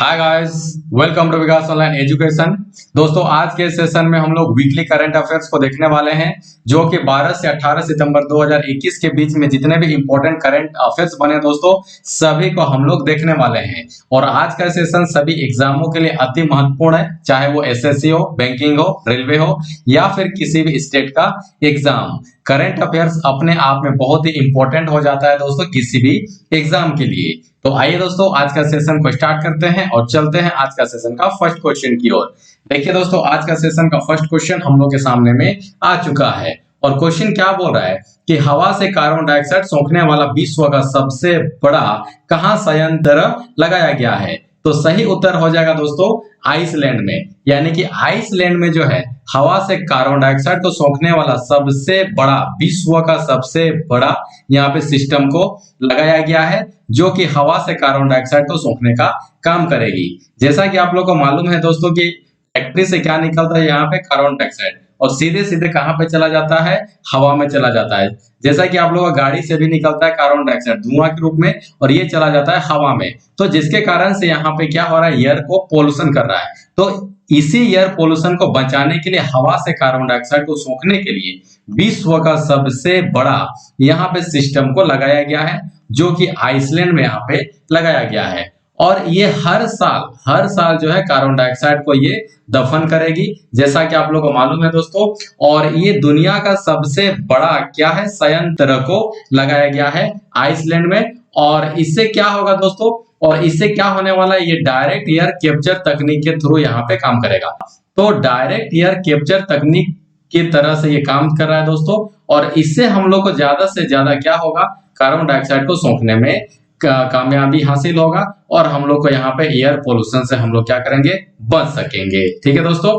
Hi guys, welcome to Vikas online education. दोस्तों, आज के सेशन में हम लोग वीकली करंट अफेयर्स को देखने वाले हैं, जो कि 12 से 18 सितंबर 2021 के बीच में जितने भी इंपॉर्टेंट करंट अफेयर्स बने दोस्तों, सभी को हम लोग देखने वाले हैं। और आज का सेशन सभी एग्जामों के लिए अति महत्वपूर्ण है, चाहे वो एसएससी हो, बैंकिंग हो, रेलवे हो या फिर किसी भी स्टेट का एग्जाम। करंट अफेयर्स अपने आप में बहुत ही इंपॉर्टेंट हो जाता है दोस्तों, किसी भी एग्जाम के लिए। तो आइए दोस्तों, आज का सेशन को स्टार्ट करते हैं और चलते हैं आज का सेशन का फर्स्ट क्वेश्चन की ओर। देखिए दोस्तों, आज का सेशन का फर्स्ट क्वेश्चन हम लोग के सामने में आ चुका है। और क्वेश्चन क्या बोल रहा है कि हवा से कार्बन डाइऑक्साइड सोखने वाला विश्व का सबसे बड़ा कहाँ संयंत्र लगाया गया है? तो सही उत्तर हो जाएगा दोस्तों आइसलैंड में। यानी कि आइसलैंड में जो है हवा से कार्बन डाइऑक्साइड को सोखने वाला सबसे बड़ा, विश्व का सबसे बड़ा यहाँ पे सिस्टम को लगाया गया है, जो कि हवा से कार्बन डाइऑक्साइड को सोखने का काम करेगी। जैसा कि आप लोग को मालूम है दोस्तों कि फैक्ट्री से क्या निकलता है यहाँ पे, कार्बन डाइऑक्साइड, और सीधे सीधे कहाँ पे चला जाता है? हवा में चला जाता है। जैसा कि आप लोग का गाड़ी से भी निकलता है कार्बन डाइऑक्साइड धुआं के रूप में, और ये चला जाता है हवा में। तो जिसके कारण से यहाँ पे क्या हो रहा है, एयर को पोल्यूशन कर रहा है। तो इसी एयर पोल्यूशन को बचाने के लिए, हवा से कार्बन डाइऑक्साइड को सोखने के लिए विश्व का सबसे बड़ा यहाँ पे सिस्टम को लगाया गया है, जो कि आइसलैंड में यहाँ पे लगाया गया है। और ये हर साल जो है कार्बन डाइऑक्साइड को ये दफन करेगी, जैसा कि आप लोगों को मालूम है दोस्तों। और ये दुनिया का सबसे बड़ा क्या है, संयंत्र को लगाया गया है आइसलैंड में। और इससे क्या होगा दोस्तों, और इससे क्या होने वाला है, ये डायरेक्ट एयर कैप्चर तकनीक के थ्रू यहाँ पे काम करेगा। तो डायरेक्ट एयर कैप्चर तकनीक की तरह से ये काम कर रहा है दोस्तों। और इससे हम लोग को ज्यादा से ज्यादा क्या होगा, कार्बन डाइऑक्साइड को सोखने में कामयाबी हासिल होगा, और हम लोग को यहाँ पे एयर पोल्यूशन से हम लोग क्या करेंगे, बच सकेंगे। ठीक है दोस्तों।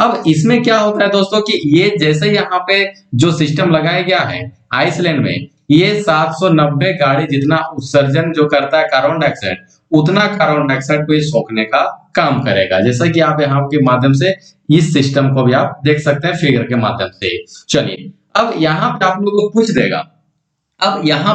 अब इसमें क्या होता है दोस्तों कि ये जैसे यहाँ पे जो सिस्टम लगाया गया है आइसलैंड में, ये 790 गाड़ी जितना उत्सर्जन जो करता है कार्बन डाइऑक्साइड, उतना कार्बन डाइऑक्साइड को ये सोखने का काम करेगा। जैसा कि आप यहाँ के माध्यम से इस सिस्टम को भी आप देख सकते हैं फिगर के माध्यम से। चलिए, अब यहाँ पे आप लोगों को पूछ देगा। अब यहाँ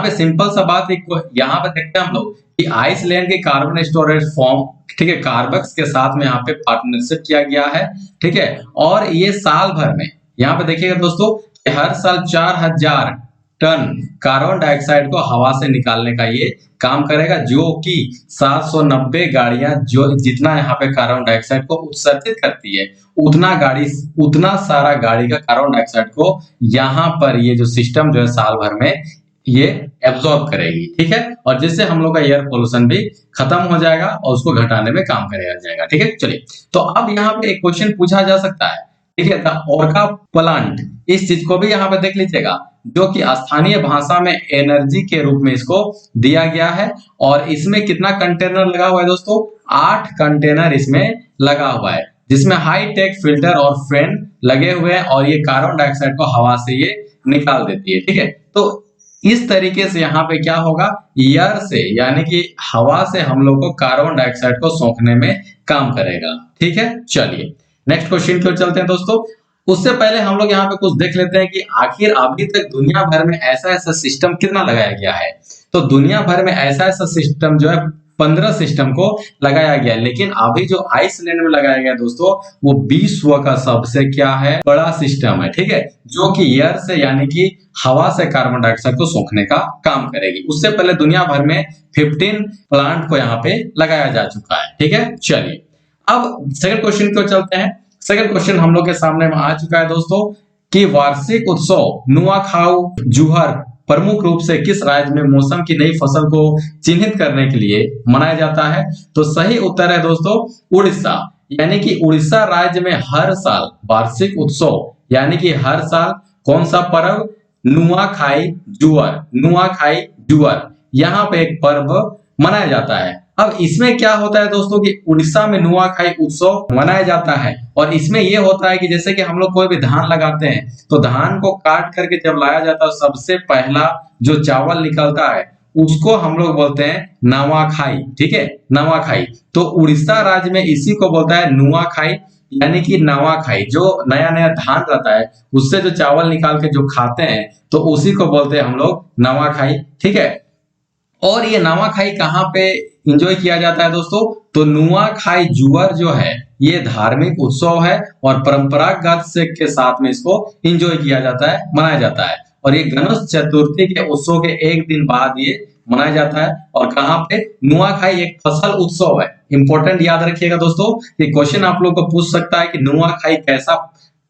पे सिंपल सा बात, यहाँ पे देखते हैं हम लोग कि आइसलैंड के कार्बन स्टोरेज फॉर्म, ठीक है, कार्बक्स के साथ में यहाँ पे पार्टनरशिप किया गया है। ठीक है। और ये साल भर में, यहाँ पे देखिएगा दोस्तों, हर साल 4000 टन कार्बन डाइऑक्साइड को हवा से निकालने का ये काम करेगा, जो कि 790 गाड़ियां जो जितना यहाँ पे कार्बन डाइऑक्साइड को उत्सर्जित करती है, उतना सारा गाड़ी का कार्बन डाइऑक्साइड को यहाँ पर ये जो सिस्टम जो है साल भर में ये एब्जॉर्ब करेगी। ठीक है। और जिससे हम लोग का एयर पोल्यूशन भी खत्म हो जाएगा और उसको घटाने में काम करेगा जाएगा। ठीक है। चलिए, तो अब यहाँ पे एक क्वेश्चन पूछा जा सकता है, ठीक है, द ओर्का प्लांट, इस चीज को भी यहाँ पे देख लीजिएगा, जो कि स्थानीय भाषा में एनर्जी के रूप में इसको दिया गया है। और इसमें कितना कंटेनर लगा हुआ है दोस्तों? 8 कंटेनर इसमें लगा हुआ है, जिसमें हाई टेक फिल्टर और फैन लगे हुए हैं, और ये कार्बन डाइऑक्साइड को हवा से ये निकाल देती है। ठीक है। तो इस तरीके से यहाँ पे क्या होगा, एयर से यानी कि हवा से हम लोग को कार्बन डाइऑक्साइड को सोखने में काम करेगा। ठीक है। चलिए, नेक्स्ट क्वेश्चन की ओर चलते हैं दोस्तों। उससे पहले हम लोग यहाँ पे कुछ देख लेते हैं कि आखिर अभी तक दुनिया भर में ऐसा ऐसा सिस्टम कितना लगाया गया है। तो दुनिया भर में ऐसा ऐसा सिस्टम जो है 15 सिस्टम को लगाया गया है, लेकिन अभी जो आइसलैंड में लगाया गया दोस्तों, वो विश्व का सबसे क्या है, बड़ा सिस्टम है। ठीक है। जो कि एयर से यानी कि हवा से कार्बन डाइऑक्साइड को सोखने का काम करेगी। उससे पहले दुनिया भर में 15 प्लांट को यहाँ पे लगाया जा चुका है। ठीक है। चलिए, अब सेकंड क्वेश्चन को चलते हैं। सेकंड क्वेश्चन हम लोग के सामने में आ चुका है दोस्तों कि वार्षिक उत्सव नुआखाऊ जुहर प्रमुख रूप से किस राज्य में मौसम की नई फसल को चिन्हित करने के लिए मनाया जाता है? तो सही उत्तर है दोस्तों उड़ीसा। यानी कि उड़ीसा राज्य में हर साल वार्षिक उत्सव यानी कि हर साल कौन सा पर्व, नुआखाई जुअर यहाँ पे एक पर्व मनाया जाता है। अब इसमें क्या होता है दोस्तों कि उड़ीसा में नुआखाई उत्सव मनाया जाता है, और इसमें यह होता है कि जैसे कि हम लोग कोई भी धान लगाते हैं, तो धान को काट करके जब लाया जाता है, सबसे पहला जो चावल निकलता है उसको हम लोग बोलते हैं नवाखाई। ठीक है, नवाखाई। तो उड़ीसा राज्य में इसी को बोलता है नुआखाई, यानी कि नवाखाई। जो नया नया धान रहता है उससे जो चावल निकाल के जो खाते हैं, तो उसी को बोलते हैं हम लोग नवाखाई। ठीक है। और ये नुआखाई कहाँ पे एंजॉय किया जाता है दोस्तों? तो नुआखाई जुअर जो है ये धार्मिक उत्सव है और परंपरागत से के साथ में इसको एंजॉय किया जाता है, मनाया जाता है। और ये गणेश चतुर्थी के उत्सव के एक दिन बाद ये मनाया जाता है। और कहाँ पे? नुआखाई एक फसल उत्सव है। इंपॉर्टेंट याद रखिएगा दोस्तों, ये क्वेश्चन आप लोग को पूछ सकता है कि नुआखाई कैसा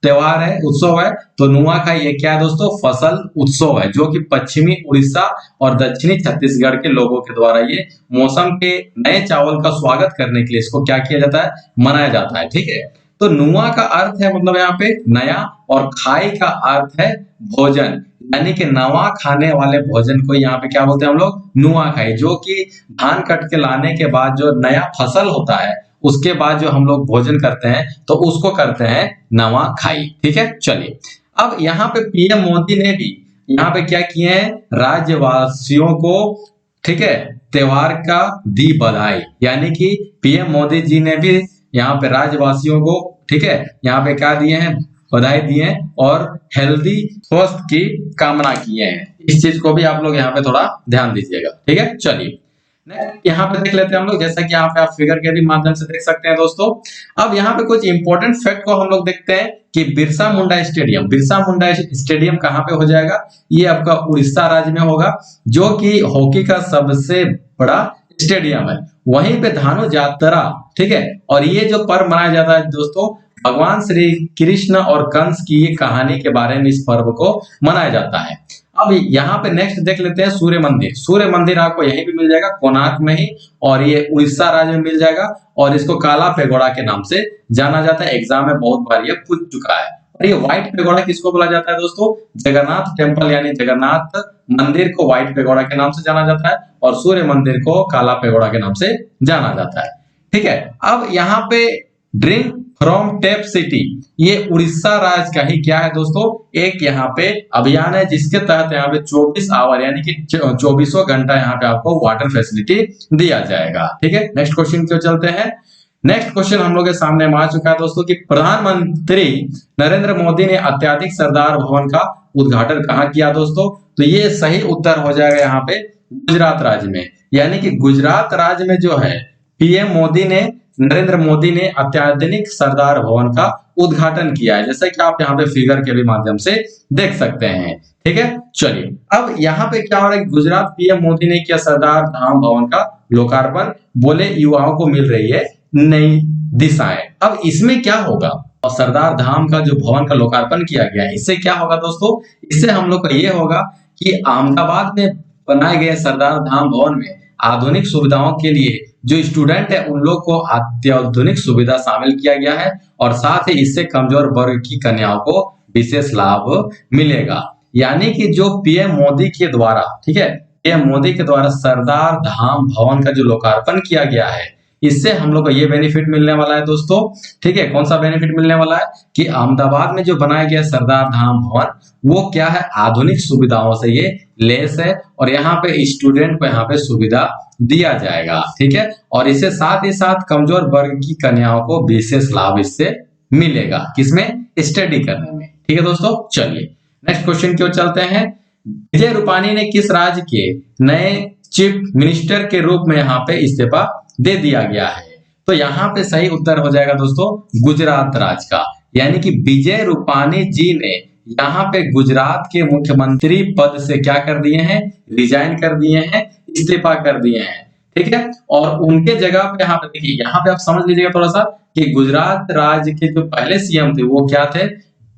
त्योहार है, उत्सव है। तो नुआखाई ये क्या है दोस्तों? फसल उत्सव है, जो कि पश्चिमी उड़ीसा और दक्षिणी छत्तीसगढ़ के लोगों के द्वारा ये मौसम के नए चावल का स्वागत करने के लिए इसको क्या किया जाता है? मनाया जाता है। ठीक है, तो नुआ का अर्थ है मतलब यहाँ पे नया, और खाई का अर्थ है भोजन, यानी कि नवा खाने वाले भोजन को यहाँ पे क्या बोलते हैं हम लोग? नुआखाई, जो कि धान कट के लाने के बाद जो नया फसल होता है उसके बाद जो हम लोग भोजन करते हैं तो उसको करते हैं नवाखाई। ठीक है, चलिए अब यहाँ पे पीएम मोदी ने भी यहाँ पे क्या किए हैं? राज्यवासियों को, ठीक है, त्योहार का दी बधाई, यानी कि पीएम मोदी जी ने भी यहाँ पे राज्यवासियों को, ठीक है, यहाँ पे क्या दिए हैं? बधाई दिए हैं और हेल्दी स्वस्थ की कामना किए हैं। इस चीज को भी आप लोग यहाँ पे थोड़ा ध्यान दीजिएगा। ठीक है, चलिए नेक्स्ट यहाँ पे देख लेते हैं हम लोग, जैसा कि यहाँ पे आप फिगर के भी माध्यम से देख सकते हैं दोस्तों। अब यहाँ पे कुछ इंपॉर्टेंट फैक्ट को हम लोग देखते हैं कि बिरसा मुंडा स्टेडियम कहाँ पे हो जाएगा? ये आपका उड़ीसा राज्य में होगा, जो कि हॉकी का सबसे बड़ा स्टेडियम है। वहीं पे धानु यात्रा, ठीक है, और ये जो पर्व मनाया जाता है दोस्तों, भगवान श्री कृष्ण और कंस की ये कहानी के बारे में इस पर्व को मनाया जाता है। अब यहाँ पे नेक्स्ट देख लेते हैं सूर्य मंदिर। सूर्य मंदिर आपको यहीं भी मिल जाएगा, कोणार्क में ही, और ये उड़ीसा राज्य में मिल जाएगा। और इसको काला पेगोड़ा के नाम से जाना जाता है, एग्जाम में बहुत बार ये पूछ चुका है। और ये व्हाइट पेगोड़ा किसको बोला जाता है दोस्तों? जगन्नाथ टेम्पल यानी जगन्नाथ मंदिर को व्हाइट पेगोड़ा के नाम से जाना जाता है, और सूर्य मंदिर को काला पेगोड़ा के नाम से जाना जाता है। ठीक है, अब यहाँ पे ड्रिंक फ्रॉम टेप सिटी, ये उड़ीसा राज्य का ही क्या है दोस्तों? एक यहाँ पे अभियान है, जिसके तहत यहाँ पे 24 आवर यानी कि 24 घंटा यहाँ पे आपको वाटर फैसिलिटी दिया जाएगा। ठीक है, नेक्स्ट क्वेश्चन क्यों चलते हैं। नेक्स्ट क्वेश्चन हम लोग के सामने आ चुका है दोस्तों कि प्रधानमंत्री नरेंद्र मोदी ने अत्याधुनिक सरदार भवन का उद्घाटन कहाँ किया दोस्तों? तो ये सही उत्तर हो जाएगा यहाँ पे गुजरात राज्य में, यानी कि गुजरात राज्य में जो है पीएम मोदी ने, नरेंद्र मोदी ने अत्याधुनिक सरदार भवन का उद्घाटन किया है, जैसा कि आप यहाँ पे फिगर के भी माध्यम से देख सकते हैं। ठीक है, चलिए अब यहाँ पे क्या हो रहा है, गुजरात पीएम मोदी ने किया सरदार धाम भवन का लोकार्पण, बोले युवाओं को मिल रही है नई दिशाएं। अब इसमें क्या होगा? और सरदार धाम का जो भवन का लोकार्पण किया गया है, इससे क्या होगा दोस्तों? इससे हम लोग का ये होगा कि अहमदाबाद में बनाए गए सरदार धाम भवन में आधुनिक सुविधाओं के लिए जो स्टूडेंट है उन लोग को अत्याधुनिक सुविधा शामिल किया गया है, और साथ ही इससे कमजोर वर्ग की कन्याओं को विशेष लाभ मिलेगा। यानी कि जो पीएम मोदी के द्वारा, ठीक है, पीएम मोदी के द्वारा सरदार धाम भवन का जो लोकार्पण किया गया है, इससे हम लोग को ये बेनिफिट मिलने वाला है दोस्तों। ठीक है, कौन सा बेनिफिट मिलने वाला है कि अहमदाबाद में जो बनाया गया सरदार धाम भवन, वो क्या है? आधुनिक सुविधाओं से ये लेस है, और यहाँ पे स्टूडेंट को यहाँ पे सुविधा दिया जाएगा। ठीक है, और इससे साथ ही साथ कमजोर वर्ग की कन्याओं को विशेष लाभ इससे मिलेगा, किसमें? स्टडी करने में। ठीक है दोस्तों, चलिए नेक्स्ट क्वेश्चन की ओर चलते हैं। विजय रूपानी ने किस राज्य के नए चीफ मिनिस्टर के रूप में यहाँ पे इस्तीफा दे दिया गया है? तो यहाँ पे सही उत्तर हो जाएगा दोस्तों गुजरात राज्य का, यानी कि विजय रूपानी जी ने यहाँ पे गुजरात के मुख्यमंत्री पद से क्या कर दिए हैं? रिजाइन कर दिए हैं, इस्तीफा कर दिए हैं। ठीक है, और उनके जगह पे यहाँ पे देखिए, यहाँ पे आप समझ लीजिएगा थोड़ा सा कि गुजरात राज्य के जो पहले सीएम थे वो क्या थे?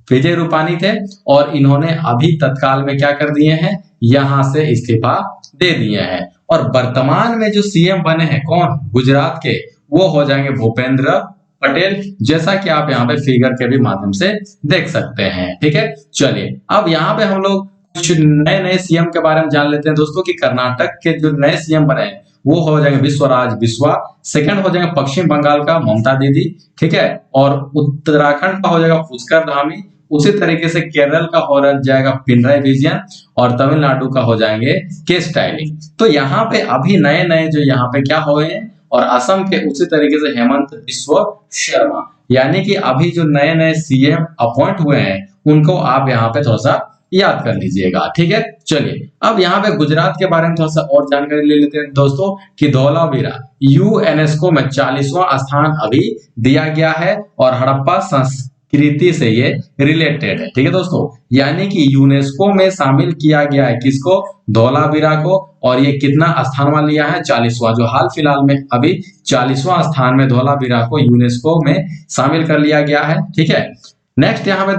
विजय रूपानी थे, और इन्होंने अभी तत्काल में क्या कर दिए हैं? यहाँ से इस्तीफा दे दिए हैं। और वर्तमान में जो सीएम बने हैं कौन? गुजरात के, वो हो जाएंगे भूपेंद्र पटेल, जैसा कि आप यहाँ पे फिगर के भी माध्यम से देख सकते हैं। ठीक है, चलिए अब यहाँ पे हम लोग कुछ नए नए सीएम के बारे में जान लेते हैं दोस्तों कि कर्नाटक के जो नए सीएम बने हैं वो हो जाएंगे विश्वराज बिस्वा, सेकंड हो जाएंगे पश्चिम बंगाल का ममता दीदी, ठीक है, और उत्तराखंड का हो जाएगा पुष्कर धामी, उसी तरीके से केरल का हो जाएगा पिनराई विजयन, और तमिलनाडु का हो जाएंगे के स्टाइलिंग। तो यहाँ पे अभी नए नए जो यहाँ पे क्या हुए हैं, और असम के उसी तरीके से हेमंत बिस्वा शर्मा, यानी कि अभी जो नए नए सीएम अपॉइंट हुए हैं उनको आप यहाँ पे थोड़ा सा याद कर लीजिएगा। ठीक है, चलिए अब यहाँ पे गुजरात के बारे में थोड़ा सा और जानकारी ले लेते हैं दोस्तों कि धौलावीरा यूनेस्को में 40वां स्थान अभी दिया गया है और हड़प्पा संस्कृति से ये रिलेटेड है। ठीक है दोस्तों, यानी कि यूनेस्को में शामिल किया गया है किसको, धौलावीरा को, और ये कितना स्थान लिया है, 40वां, जो हाल फिलहाल में अभी 40वां स्थान में धौलावीरा को यूनेस्को में शामिल कर लिया गया है। ठीक है, नेक्स्ट यहाँ पे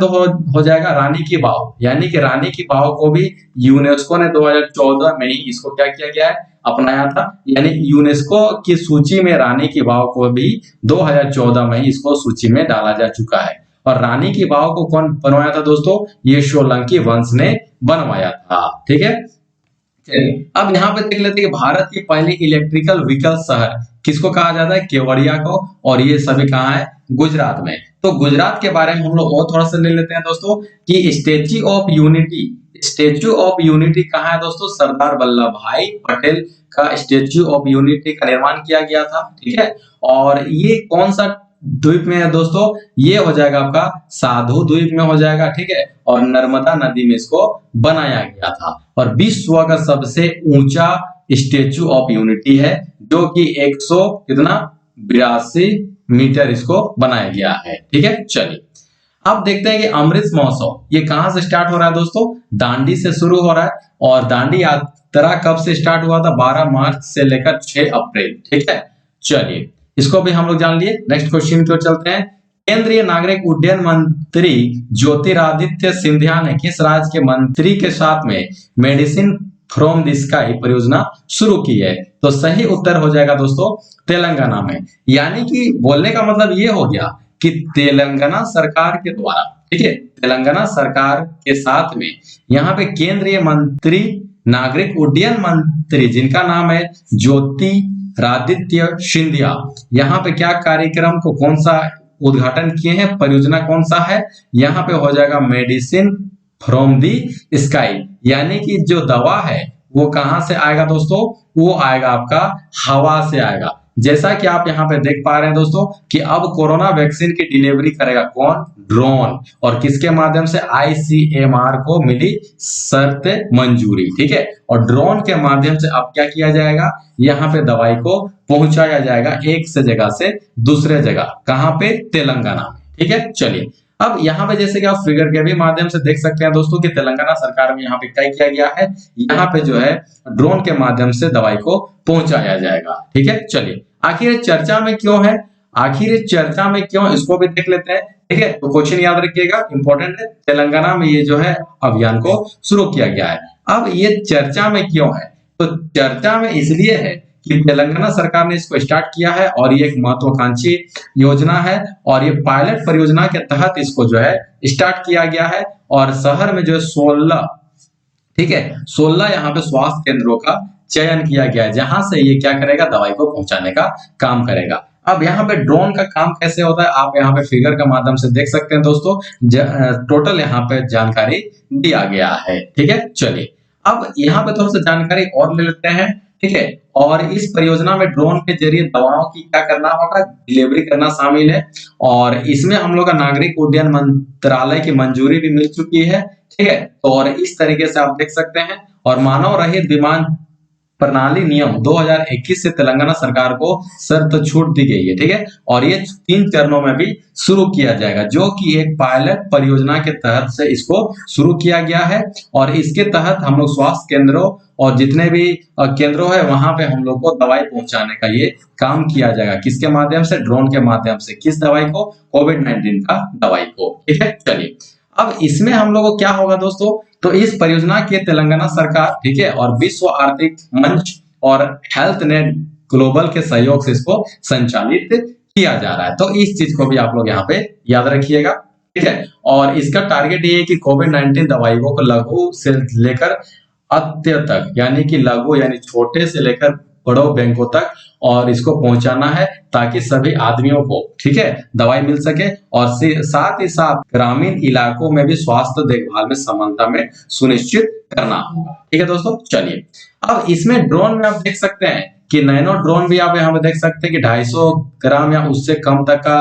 हो जाएगा रानी की वाव, यानी कि रानी की वाव को भी यूनेस्को ने 2014 में ही इसको क्या किया गया है, अपनाया था, यानी यूनेस्को की सूची में रानी की वाव को भी 2014 में ही इसको सूची में डाला जा चुका है। और रानी की वाव को कौन बनवाया था दोस्तों, ये सोलंकी वंश ने बनवाया था। ठीक है, अब यहाँ पे देख लेते हैं कि भारत की पहली इलेक्ट्रिकल व्हीकल शहर किसको कहा जाता है, केवड़िया को, और ये सभी कहाँ है, गुजरात में। तो गुजरात के बारे में हम लोग और थोड़ा सा ले लेते हैं दोस्तों कि स्टेच्यू ऑफ यूनिटी कहाँ है दोस्तों, सरदार वल्लभ भाई पटेल का स्टेच्यू ऑफ यूनिटी का निर्माण किया गया था। ठीक है, और ये कौन सा द्वीप में है दोस्तों, ये हो जाएगा आपका साधु द्वीप में हो जाएगा। ठीक है, और नर्मदा नदी में इसको बनाया गया था, और विश्व का सबसे ऊंचा स्टेच्यू ऑफ यूनिटी है जो कि 182 मीटर इसको बनाया गया है। ठीक है, चलिए अब देखते हैं कि अमृत महोत्सव ये कहां से स्टार्ट हो रहा है दोस्तों, दांडी से शुरू हो रहा है, और दांडी यात्रा कब से स्टार्ट हुआ था, 12 मार्च से लेकर 6 अप्रैल। ठीक है, चलिए इसको भी हम लोग जान लिए। नेक्स्ट क्वेश्चन की ओर चलते हैं। केंद्रीय नागरिक उड्डयन मंत्री ज्योतिरादित्य सिंधिया ने किस राज्य के मंत्री के साथ में मेडिसिन फ्रॉम द स्काई परियोजना शुरू की है, तो सही उत्तर हो जाएगा दोस्तों तेलंगाना में। यानी कि बोलने का मतलब ये हो गया कि तेलंगाना सरकार के द्वारा, ठीक है, तेलंगाना सरकार के साथ में यहाँ पे केंद्रीय मंत्री नागरिक उड्डयन मंत्री जिनका नाम है ज्योतिरादित्य सिंधिया, यहाँ पे क्या कार्यक्रम को कौन सा उद्घाटन किए हैं, परियोजना कौन सा है, यहाँ पे हो जाएगा मेडिसिन फ्रॉम दी स्काई, यानी कि जो दवा है वो कहां से आएगा दोस्तों, वो आएगा आपका हवा से आएगा। जैसा कि आप यहाँ पे देख पा रहे हैं दोस्तों कि अब कोरोना वैक्सीन की डिलीवरी करेगा कौन, ड्रोन, और किसके माध्यम से, आईसीएमआर को मिली शर्त मंजूरी। ठीक है, और ड्रोन के माध्यम से अब क्या किया जाएगा, यहाँ पे दवाई को पहुंचाया जाएगा एक से जगह से दूसरे जगह, कहां पे, तेलंगाना। ठीक है, चलिए अब यहाँ पे जैसे कि आप फिगर के भी माध्यम से देख सकते हैं दोस्तों कि तेलंगाना सरकार में यहाँ पे क्या किया गया है, यहाँ पे जो है ड्रोन के माध्यम से दवाई को पहुंचाया जाएगा। ठीक है, चलिए आखिर चर्चा में क्यों है, आखिर चर्चा में क्यों, इसको भी देख लेते हैं। ठीक है, तो क्वेश्चन याद रखिएगा, इंपॉर्टेंट है, तेलंगाना में ये जो है अभियान को शुरू किया गया है। अब ये चर्चा में क्यों है, तो चर्चा में इसलिए है कि तेलंगाना सरकार ने इसको स्टार्ट किया है और ये एक महत्वाकांक्षी योजना है, और ये पायलट परियोजना के तहत इसको जो है स्टार्ट किया गया है, और शहर में जो है 16, ठीक है, 16 यहाँ पे स्वास्थ्य केंद्रों का चयन किया गया है जहां से ये क्या करेगा, दवाई को पहुंचाने का काम करेगा। अब यहाँ पे ड्रोन का काम कैसे होता है, आप यहाँ पे फिगर के माध्यम से देख सकते हैं दोस्तों, टोटल यहाँ पे जानकारी दिया गया है। ठीक है, चलिए अब यहाँ पे थोड़ा सा जानकारी और ले लेते हैं। ठीक है, और इस परियोजना में ड्रोन के जरिए दवाओं की क्या करना होगा, डिलीवरी करना शामिल है, और इसमें हम लोग का नागरिक उड्डयन मंत्रालय की मंजूरी भी मिल चुकी है। ठीक है, तो और इस तरीके से आप देख सकते हैं, और मानव रहित विमान प्रणाली नियम 2021 से तेलंगाना सरकार को शर्त छूट दी गई है। ठीक है, और ये 3 चरणों में भी शुरू किया जाएगा, जो कि एक पायलट परियोजना के तहत से इसको शुरू किया गया है, और इसके तहत हम लोग स्वास्थ्य केंद्रों और जितने भी केंद्रों है वहां पे हम लोग को दवाई पहुंचाने का ये काम किया जाएगा, किसके माध्यम से, ड्रोन के माध्यम से। किस दवाई को, कोविड-19 का दवाई को। ठीक है, चलिए अब इसमें हम लोगों को क्या होगा दोस्तों, तो इस परियोजना के तेलंगाना सरकार, ठीक है, और विश्व आर्थिक मंच और हेल्थ नेट ग्लोबल के सहयोग से इसको संचालित किया जा रहा है। तो इस चीज को भी आप लोग यहाँ पे याद रखिएगा। ठीक है, और इसका टारगेट ये है कि कोविड-19 दवाइयों को लघु से लेकर अत्य तक, यानी कि लघु यानी छोटे से लेकर बड़ों बैंकों तक, और इसको पहुंचाना है ताकि सभी आदमियों को, ठीक है, दवाई मिल सके, और साथ ही साथ ग्रामीण इलाकों में भी स्वास्थ्य देखभाल में समानता में सुनिश्चित करना होगा। ठीक है दोस्तों, चलिए अब इसमें ड्रोन में आप देख सकते हैं कि नैनो ड्रोन भी आप यहाँ पे देख सकते हैं कि 250 ग्राम या उससे कम तक का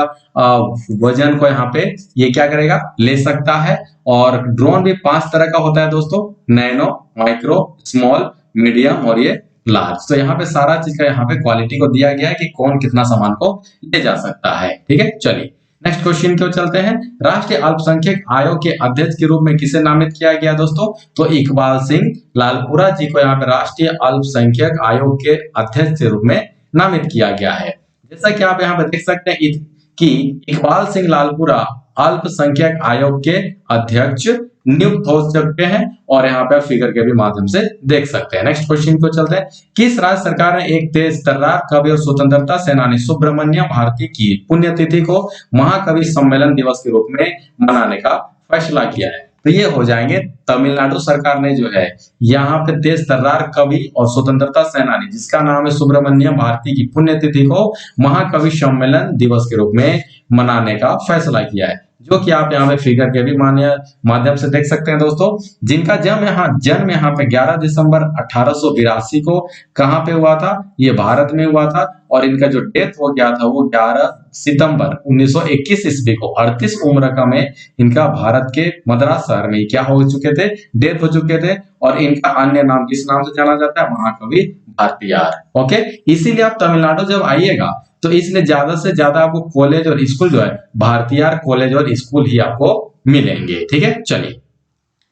वजन को यहाँ पे ये क्या करेगा, ले सकता है। और ड्रोन भी 5 तरह का होता है दोस्तों, नैनो, माइक्रो, स्मॉल, मीडियम और ये लार्ज। तो यहाँ पे सारा चीज का यहाँ पे क्वालिटी को दिया गया है कि कौन कितना सामान को ले जा सकता है। ठीक है, चलिए नेक्स्ट क्वेश्चन की ओर चलते हैं। राष्ट्रीय अल्पसंख्यक आयोग के अध्यक्ष के रूप में किसे नामित किया गया दोस्तों? तो इकबाल सिंह लालपुरा जी को यहाँ पे राष्ट्रीय अल्पसंख्यक आयोग के अध्यक्ष के रूप में नामित किया गया है। जैसा कि आप यहाँ पे देख सकते हैं कि इकबाल सिंह लालपुरा अल्पसंख्यक आयोग के अध्यक्ष नियुक्त हो चुके हैं और यहाँ पे फिगर के भी माध्यम से देख सकते हैं। नेक्स्ट क्वेश्चन को चलते हैं। किस राज्य सरकार ने एक तेज तर्रार कवि और स्वतंत्रता सेनानी सुब्रमण्य भारती की पुण्यतिथि को महाकवि सम्मेलन दिवस के रूप में मनाने का फैसला किया है? तो ये हो जाएंगे तमिलनाडु सरकार ने जो है यहाँ पे तेज तर्रार कवि और स्वतंत्रता सेनानी जिसका नाम है सुब्रमण्यम भारती की पुण्यतिथि को महाकवि सम्मेलन दिवस के रूप में मनाने का फैसला किया है, जो कि आप यहाँ पे फिगर के भी माध्यम से देख सकते हैं दोस्तों। जिनका जन्म यहाँ पे 11 दिसंबर 1882 को कहाँ पे हुआ था? ये भारत में हुआ था। और इनका जो डेथ हो गया था वो 11 सितंबर 1921 ईस्वी को 38 उम्र का में इनका भारत के मद्रास शहर में क्या हो चुके थे, डेथ हो चुके थे। और इनका अन्य नाम किस नाम से जाना जाता है? महाकवि भारतीयार। ओके, इसीलिए आप तमिलनाडु जब आइएगा तो इसलिए ज्यादा से ज्यादा आपको कॉलेज और स्कूल जो है भारतीयार कॉलेज और स्कूल ही आपको मिलेंगे। ठीक है, चलिए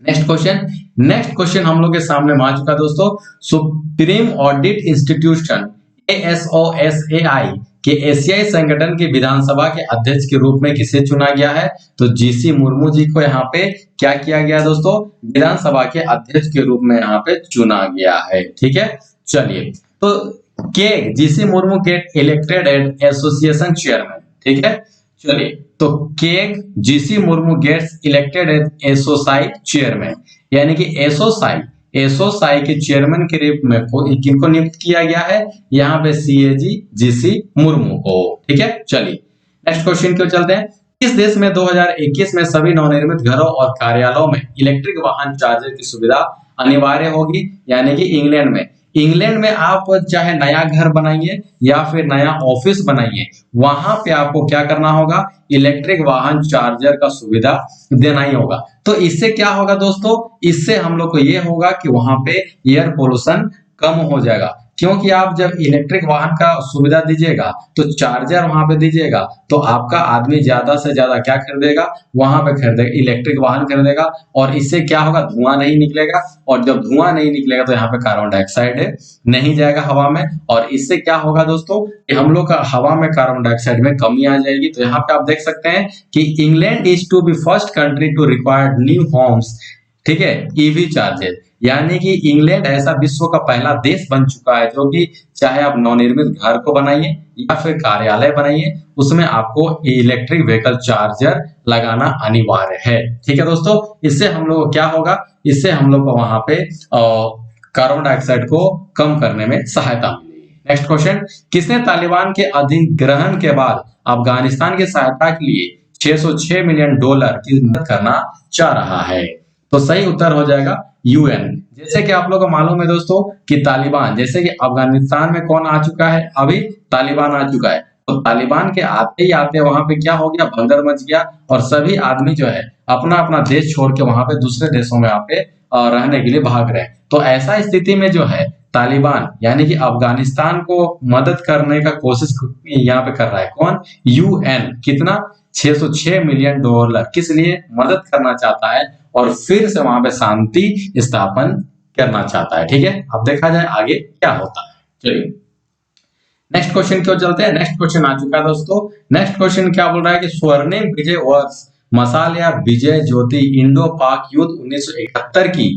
नेक्स्ट क्वेश्चन हम लोग के सामने आ चुका दोस्तों। सुप्रीम ऑडिट इंस्टीट्यूशन ASOSAI के एशियाई संगठन के विधानसभा के अध्यक्ष के रूप में किसे चुना गया है? तो जीसी मुर्मू जी को यहाँ पे क्या किया गया दोस्तों? विधानसभा के अध्यक्ष के रूप में यहाँ पे चुना गया है। ठीक है, चलिए तो GC Murmu get elected as association chairman. ठीक है, चलिए तो GC Murmu gets elected as ASOSAI chairman, यानी कि एसोसाई के चेयरमैन के रूप में किनको नियुक्त किया गया है? यहाँ पे CAG जीसी मुर्मू को। ठीक है, चलिए नेक्स्ट क्वेश्चन की ओर चलते हैं। किस देश में 2021 में सभी नवनिर्मित घरों और कार्यालयों में इलेक्ट्रिक वाहन चार्जर की सुविधा अनिवार्य होगी? यानी कि इंग्लैंड में आप चाहे नया घर बनाइए या फिर नया ऑफिस बनाइए, वहां पे आपको क्या करना होगा? इलेक्ट्रिक वाहन चार्जर का सुविधा देना ही होगा। तो इससे क्या होगा दोस्तों? इससे हम लोग को ये होगा कि वहां पे एयर पोल्यूशन कम हो जाएगा, क्योंकि आप जब इलेक्ट्रिक वाहन का सुविधा दीजिएगा तो चार्जर वहां पे दीजिएगा तो आपका आदमी ज्यादा से ज्यादा क्या खरीदेगा? वहां पे खरीदेगा, इलेक्ट्रिक वाहन खरीदेगा। और इससे क्या होगा? धुआं नहीं निकलेगा। और जब धुआं नहीं निकलेगा तो यहाँ पे कार्बन डाइऑक्साइड नहीं जाएगा हवा में। और इससे क्या होगा दोस्तों कि हम लोग का हवा में कार्बन डाइऑक्साइड में कमी आ जाएगी। तो यहाँ पे आप देख सकते हैं कि England is to be first country to require new homes, ठीक है, ईवी चार्जर, यानी कि इंग्लैंड ऐसा विश्व का पहला देश बन चुका है जो कि चाहे आप नवनिर्मित घर को बनाइए या फिर कार्यालय बनाइए, उसमें आपको इलेक्ट्रिक व्हीकल चार्जर लगाना अनिवार्य है। ठीक है दोस्तों, इससे हम लोग को क्या होगा? इससे हम लोग को वहां पे कार्बन डाइऑक्साइड को कम करने में सहायता मिलेगी। नेक्स्ट क्वेश्चन, किसने तालिबान के अधिग्रहण के बाद अफगानिस्तान की सहायता के लिए $606 मिलियन की मदद करना चाह रहा है? तो सही उत्तर हो जाएगा UN। जैसे कि आप लोगों को मालूम है दोस्तों कि तालिबान, जैसे कि अफगानिस्तान में कौन आ चुका है? अभी तालिबान आ चुका है। तो तालिबान के आते ही आते वहां पे क्या हो गया? भगदड़ मच गया और सभी आदमी जो है अपना अपना देश छोड़ के वहां पे दूसरे देशों में यहाँ पे रहने के लिए भाग रहे हैं। तो ऐसा स्थिति में जो है तालिबान यानी कि अफगानिस्तान को मदद करने का कोशिश यहाँ पे कर रहा है। कौन? UN। कितना? $606 मिलियन किस लिए मदद करना चाहता है और फिर से वहां पे शांति स्थापन करना चाहता है। ठीक है, अब देखा जाए आगे क्या होता है। चलिए नेक्स्ट क्वेश्चन की ओर चलते हैं। नेक्स्ट क्वेश्चन आ चुका है दोस्तों। नेक्स्ट क्वेश्चन क्या बोल रहा है कि स्वर्णिम विजय वर्ष मशाल या विजय ज्योति इंडो पाक युद्ध 1971 की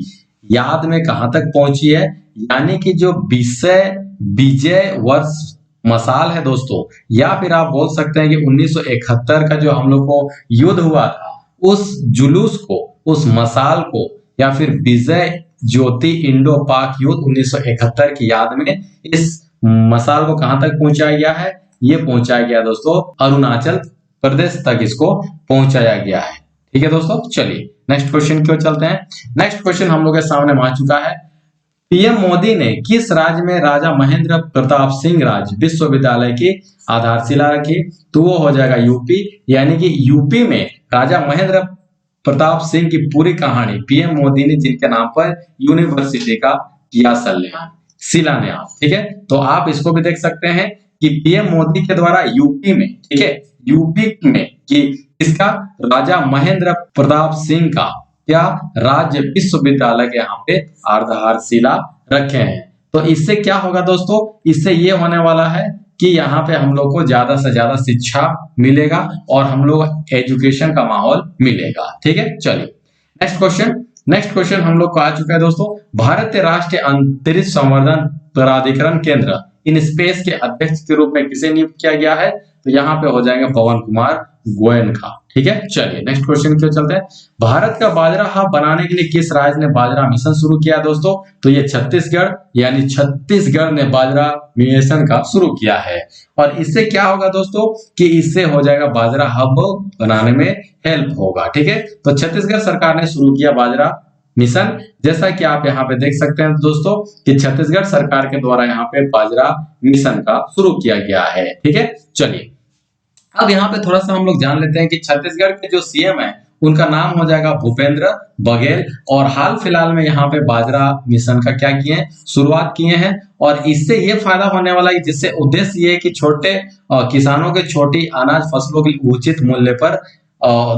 याद में कहां तक पहुंची है? यानी कि जो विजय वर्ष मशाल है दोस्तों, या फिर आप बोल सकते हैं कि 1971 का जो हम लोग को युद्ध हुआ था उस जुलूस को, उस मशाल को, या फिर विजय ज्योति इंडो पाक युद्ध 1971 की याद में इस मशाल को कहां तक पहुंचाया गया है? ये पहुंचाया गया दोस्तों अरुणाचल प्रदेश तक इसको पहुंचाया गया है। ठीक है दोस्तों, चलिए नेक्स्ट क्वेश्चन की ओर चलते हैं। नेक्स्ट क्वेश्चन हम लोग के सामने आ चुका है। पीएम मोदी ने किस राज्य में राजा महेंद्र प्रताप सिंह राज्य विश्वविद्यालय की आधारशिला रखी? तो वो हो जाएगा यूपी, यानी कि यूपी में राजा महेंद्र प्रताप सिंह की पूरी कहानी पीएम मोदी ने जिनके नाम पर यूनिवर्सिटी का किया शिलान्यास। ठीक है, तो आप इसको भी देख सकते हैं कि पीएम मोदी के द्वारा यूपी में, ठीक है, यूपी में कि इसका राजा महेंद्र प्रताप सिंह का क्या राज्य विश्वविद्यालय के यहाँ पे आधारशिला रखे हैं। तो इससे क्या होगा दोस्तों, इससे ये होने वाला है कि यहाँ पे हम लोग को ज्यादा से ज्यादा शिक्षा मिलेगा और हम लोग एजुकेशन का माहौल मिलेगा। ठीक है, चलिए नेक्स्ट क्वेश्चन हम लोग को आ चुका है दोस्तों। भारतीय राष्ट्रीय अंतरिक्ष संवर्धन प्राधिकरण केंद्र इन स्पेस के अध्यक्ष के रूप में किसे नियुक्त किया गया है? तो यहाँ पे हो जाएंगे पवन कुमार गोयनका। ठीक है, चलिए नेक्स्ट क्वेश्चन की ओर चलते हैं। भारत का बाजरा हब बनाने के लिए किस राज्य ने बाजरा मिशन शुरू किया दोस्तों? तो ये छत्तीसगढ़, यानी छत्तीसगढ़ ने बाजरा मिशन का शुरू किया है। और इससे क्या होगा दोस्तों कि इससे हो जाएगा बाजरा हब बनाने में हेल्प होगा। ठीक है, तो छत्तीसगढ़ सरकार ने शुरू किया बाजरा मिशन, जैसा कि आप यहाँ पे देख सकते हैं दोस्तों कि छत्तीसगढ़ सरकार के द्वारा यहाँ पे बाजरा मिशन का शुरू किया गया है। ठीक है, चलिए अब यहाँ पे थोड़ा सा हम लोग जान लेते हैं कि छत्तीसगढ़ के जो सीएम है उनका नाम हो जाएगा भूपेंद्र बघेल, और हाल फिलहाल में यहाँ पे बाजरा मिशन का क्या किए हैं, शुरुआत किए हैं। और इससे ये फायदा होने वाला है, जिससे उद्देश्य ये है कि छोटे किसानों के छोटी अनाज फसलों के उचित मूल्य पर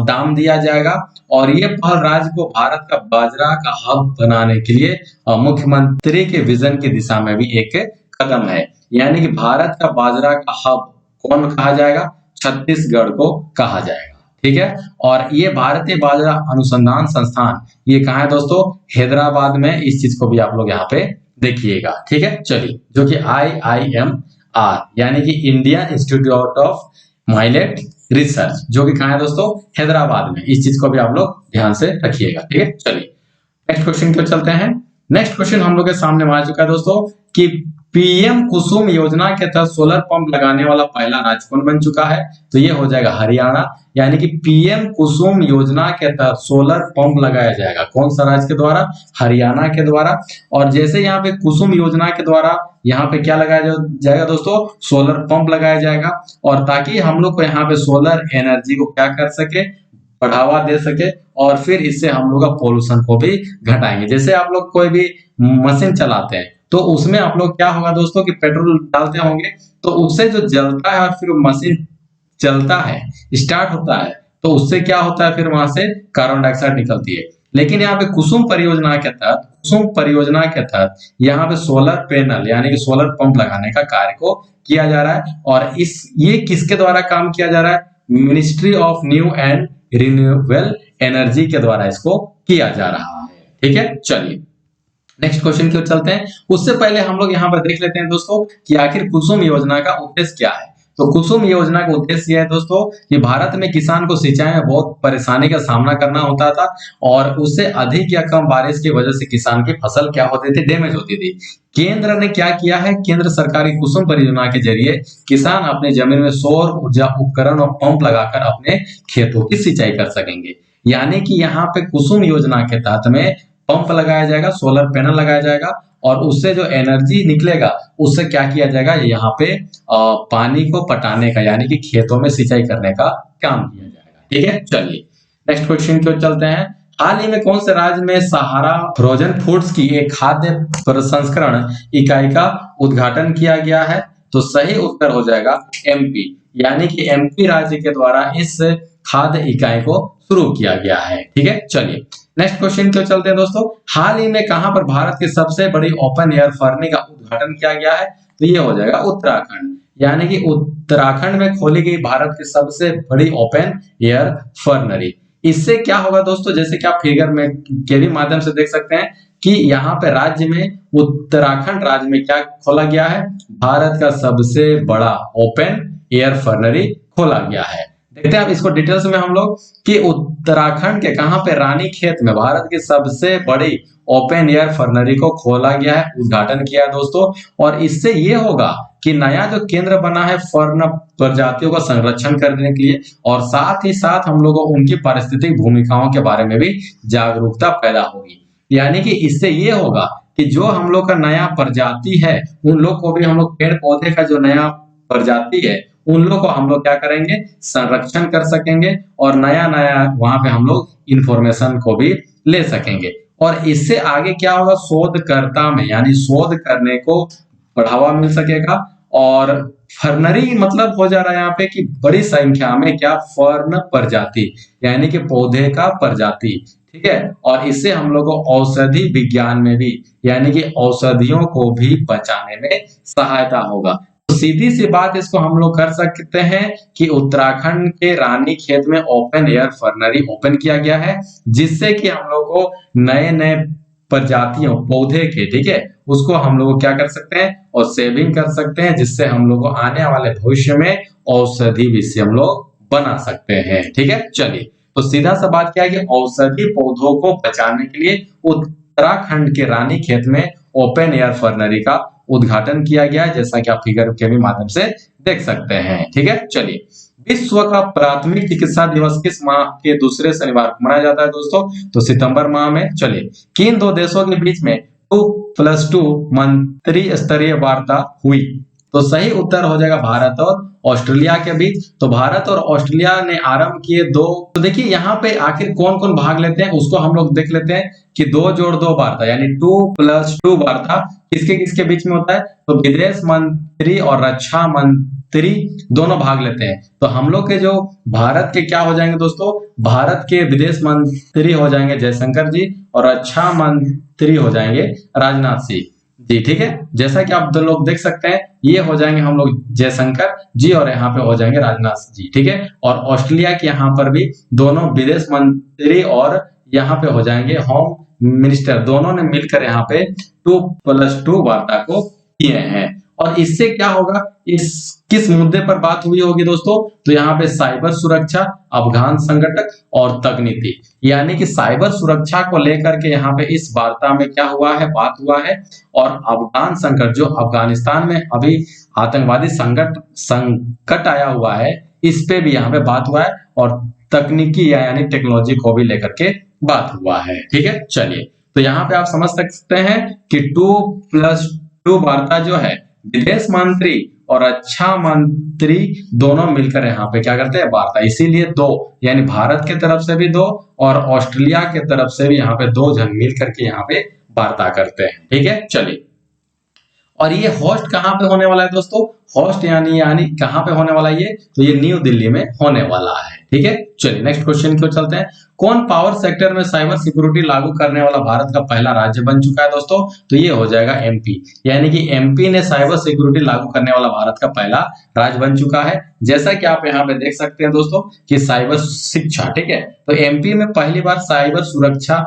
दाम दिया जाएगा। और ये पहल राज्य को भारत का बाजरा का हब बनाने के लिए मुख्यमंत्री के विजन की दिशा में भी एक कदम है। यानी कि भारत का बाजरा का हब कौन कहा जाएगा? छत्तीसगढ़ को कहा जाएगा। ठीक है, और ये भारतीय बाजरा अनुसंधान संस्थान ये कहाँ है दोस्तों? हैदराबाद में। इस चीज को भी आप लोग यहाँ पे देखिएगा। ठीक है, चलिए, जो कि IIMR यानी कि इंडियन इंस्टीट्यूट ऑफ माइलेट रिसर्च, जो कि कहाँ है दोस्तों? हैदराबाद में। इस चीज को भी आप लोग ध्यान से रखिएगा। ठीक है, चलिए नेक्स्ट क्वेश्चन को चलते हैं। नेक्स्ट क्वेश्चन हम लोग के सामने आ चुका है दोस्तों कि पीएम कुसुम योजना के तहत सोलर पंप लगाने वाला पहला राज्य कौन बन चुका है? तो ये हो जाएगा हरियाणा। यानी कि पीएम कुसुम योजना के तहत सोलर पंप लगाया जाएगा कौन सा राज्य के द्वारा? हरियाणा के द्वारा। और जैसे यहाँ पे कुसुम योजना के द्वारा यहाँ पे क्या लगाया जाएगा दोस्तों? सोलर पंप लगाया जाएगा, और ताकि हम लोग को यहाँ पे सोलर एनर्जी को क्या कर सके, बढ़ावा दे सके, और फिर इससे हम लोग का पोल्यूशन को भी घटाएंगे। जैसे आप लोग कोई भी मशीन चलाते हैं तो उसमें आप लोग क्या होगा दोस्तों कि पेट्रोल डालते होंगे, तो उससे जो जलता है और फिर मशीन चलता है, स्टार्ट होता है, तो उससे क्या होता है, फिर वहां से कार्बन डाइऑक्साइड निकलती है। लेकिन यहाँ पे कुसुम परियोजना के तहत यहाँ पे सोलर पैनल यानी कि सोलर पंप लगाने का कार्य को किया जा रहा है। और ये किसके द्वारा काम किया जा रहा है? Ministry of new and renewable energy के द्वारा इसको किया जा रहा है। ठीक है, चलिए नेक्स्ट क्वेश्चन की ओर चलते हैं। उससे पहले हम लोग यहाँ पर देख लेते हैं दोस्तों कि आखिर कुसुम योजना का उद्देश्य क्या है। तो कुसुम योजना का उद्देश्य यह है दोस्तों कि भारत में किसान को सिंचाई में बहुत परेशानी का सामना करना होता था, और उससे अधिक या कम बारिश की वजह से किसान की फसल क्या होती थी, डैमेज होती थी। केंद्र ने क्या किया है? केंद्र सरकार की कुसुम परियोजना के जरिए किसान अपने जमीन में सौर ऊर्जा उपकरण और पंप लगाकर अपने खेतों की सिंचाई कर सकेंगे। यानी कि यहाँ पे कुसुम योजना के तहत में पंप लगाया जाएगा, सोलर पैनल लगाया जाएगा, और उससे जो एनर्जी निकलेगा उससे क्या किया जाएगा, यहाँ पे पानी को पटाने का यानी कि खेतों में सिंचाई करने का काम किया जाएगा। ठीक है, चलिए नेक्स्ट क्वेश्चन की ओर चलते हैं। हाल ही में कौन से राज्य में सहारा फ्रोजन फूड्स की एक खाद्य प्रसंस्करण इकाई का उद्घाटन किया गया है? तो सही उत्तर हो जाएगा MP, यानी कि MP राज्य के द्वारा इस खाद्य इकाई को शुरू किया गया है। ठीक है, चलिए नेक्स्ट क्वेश्चन की ओर चलते हैं दोस्तों। हाल ही में कहां पर भारत की सबसे बड़ी ओपन एयर फर्नी का उद्घाटन किया गया है? तो ये हो जाएगा उत्तराखंड, यानी कि उत्तराखंड में खोली गई भारत की सबसे बड़ी ओपन एयर फर्नरी। इससे क्या होगा दोस्तों, जैसे कि आप फिगर में के भी माध्यम से देख सकते हैं कि यहाँ पे राज्य में उत्तराखंड राज्य में क्या खोला गया है? भारत का सबसे बड़ा ओपन एयर फर्नरी खोला गया है। देखते हैं अब इसको डिटेल्स में हम लोग कि उत्तराखंड के कहां पे रानीखेत में भारत की सबसे बड़ी ओपन एयर फर्नरी को खोला गया है, उद्घाटन किया है दोस्तों। और इससे ये होगा कि नया जो केंद्र बना है फर्न प्रजातियों का संरक्षण करने के लिए, और साथ ही साथ हम लोगों को उनकी पारिस्थितिक भूमिकाओं के बारे में भी जागरूकता पैदा होगी। यानी कि इससे ये होगा कि जो हम लोग का नया प्रजाति है उन लोग को भी हम लोग पेड़ पौधे का जो नया प्रजाति है उन लोग को हम लोग क्या करेंगे, संरक्षण कर सकेंगे और नया नया वहां पे हम लोग इंफॉर्मेशन को भी ले सकेंगे। और इससे आगे क्या होगा, शोधकर्ता में यानी शोध करने को बढ़ावा मिल सकेगा। और फर्नरी मतलब हो जा रहा है यहाँ पे कि बड़ी संख्या में क्या, फर्न प्रजाति यानी कि पौधे का प्रजाति, ठीक है। और इससे हम लोग को औषधि विज्ञान में भी यानी कि औषधियों को भी बचाने में सहायता होगा। तो सीधी सी बात इसको हम लोग कर सकते हैं कि उत्तराखंड के रानीखेत में ओपन एयर फर्नरी ओपन किया गया है, जिससे कि हम लोग को नए नए प्रजातियों पौधे के, ठीक है, उसको हम लोग क्या कर सकते हैं और सेविंग कर सकते हैं, जिससे हम लोग को आने वाले भविष्य में औषधि भी से हम लोग बना सकते हैं, ठीक है। चलिए, तो सीधा सा बात क्या है कि औषधि पौधों को बचाने के लिए उत्तराखंड के रानीखेत में ओपन एयर फर्नरी का उद्घाटन किया गया है, जैसा कि आप फिगर के भी माध्यम से देख सकते हैं, ठीक है। चलिए, विश्व का प्राथमिक चिकित्सा दिवस किस माह के दूसरे शनिवार को मनाया जाता है दोस्तों? तो सितंबर माह में। चलिए, किन दो देशों के बीच में 2+2 मंत्री स्तरीय वार्ता हुई? तो सही उत्तर हो जाएगा भारत और ऑस्ट्रेलिया के बीच। तो भारत और ऑस्ट्रेलिया ने आरंभ किए दो, तो देखिए यहाँ पे आखिर कौन कौन भाग लेते हैं उसको हम लोग देख लेते हैं कि 2+2 वार्ता यानी 2+2 वार्ता किसके किसके बीच में होता है? तो विदेश मंत्री और रक्षा मंत्री दोनों भाग लेते हैं। तो हम लोग के जो भारत के क्या हो जाएंगे दोस्तों, भारत के विदेश मंत्री हो जाएंगे जयशंकर जी और रक्षा मंत्री हो जाएंगे राजनाथ सिंह जी, ठीक है। जैसा कि आप दो लोग देख सकते हैं, ये हो जाएंगे हम लोग जयशंकर जी और यहाँ पे हो जाएंगे राजनाथ जी, ठीक है। और ऑस्ट्रेलिया के यहाँ पर भी दोनों विदेश मंत्री और यहाँ पे हो जाएंगे होम मिनिस्टर, दोनों ने मिलकर यहाँ पे 2+2 वार्ता को किए हैं। और इससे क्या होगा, इस किस मुद्दे पर बात हुई होगी दोस्तों? तो यहाँ पे साइबर सुरक्षा, अफगान संकट और तकनीकी, यानी कि साइबर सुरक्षा को लेकर के यहाँ पे इस वार्ता में क्या हुआ है, बात हुआ है। और अफगान संकट, जो अफगानिस्तान में अभी आतंकवादी संकट आया हुआ है, इस पे भी यहाँ पे बात हुआ है। और तकनीकी यानी टेक्नोलॉजी को भी लेकर के बात हुआ है, ठीक है। चलिए, तो यहाँ पे आप समझ सकते हैं कि 2+2 वार्ता जो है विदेश मंत्री और रक्षा मंत्री दोनों मिलकर यहाँ पे क्या करते हैं, वार्ता। इसीलिए दो, यानी भारत के तरफ से भी दो और ऑस्ट्रेलिया के तरफ से भी यहाँ पे 2 जन मिलकर के यहाँ पे वार्ता करते हैं, ठीक है। चलिए, और ये होस्ट कहाँ पे होने वाला है दोस्तों? होस्ट यानी कहाँ पे होने वाला है ये? तो ये न्यू दिल्ली में होने वाला है, ठीक है। चलिए, नेक्स्ट क्वेश्चन की ओर चलते हैं। कौन पावर सेक्टर में साइबर सिक्योरिटी लागू करने वाला भारत का पहला राज्य बन चुका है दोस्तों? तो ये हो जाएगा एमपी, यानी कि एमपी ने साइबर सिक्योरिटी लागू करने वाला भारत का पहला राज्य बन चुका है। जैसा कि आप यहाँ पे देख सकते हैं दोस्तों कि साइबर शिक्षा, ठीक है। तो एमपी में पहली बार साइबर सुरक्षा,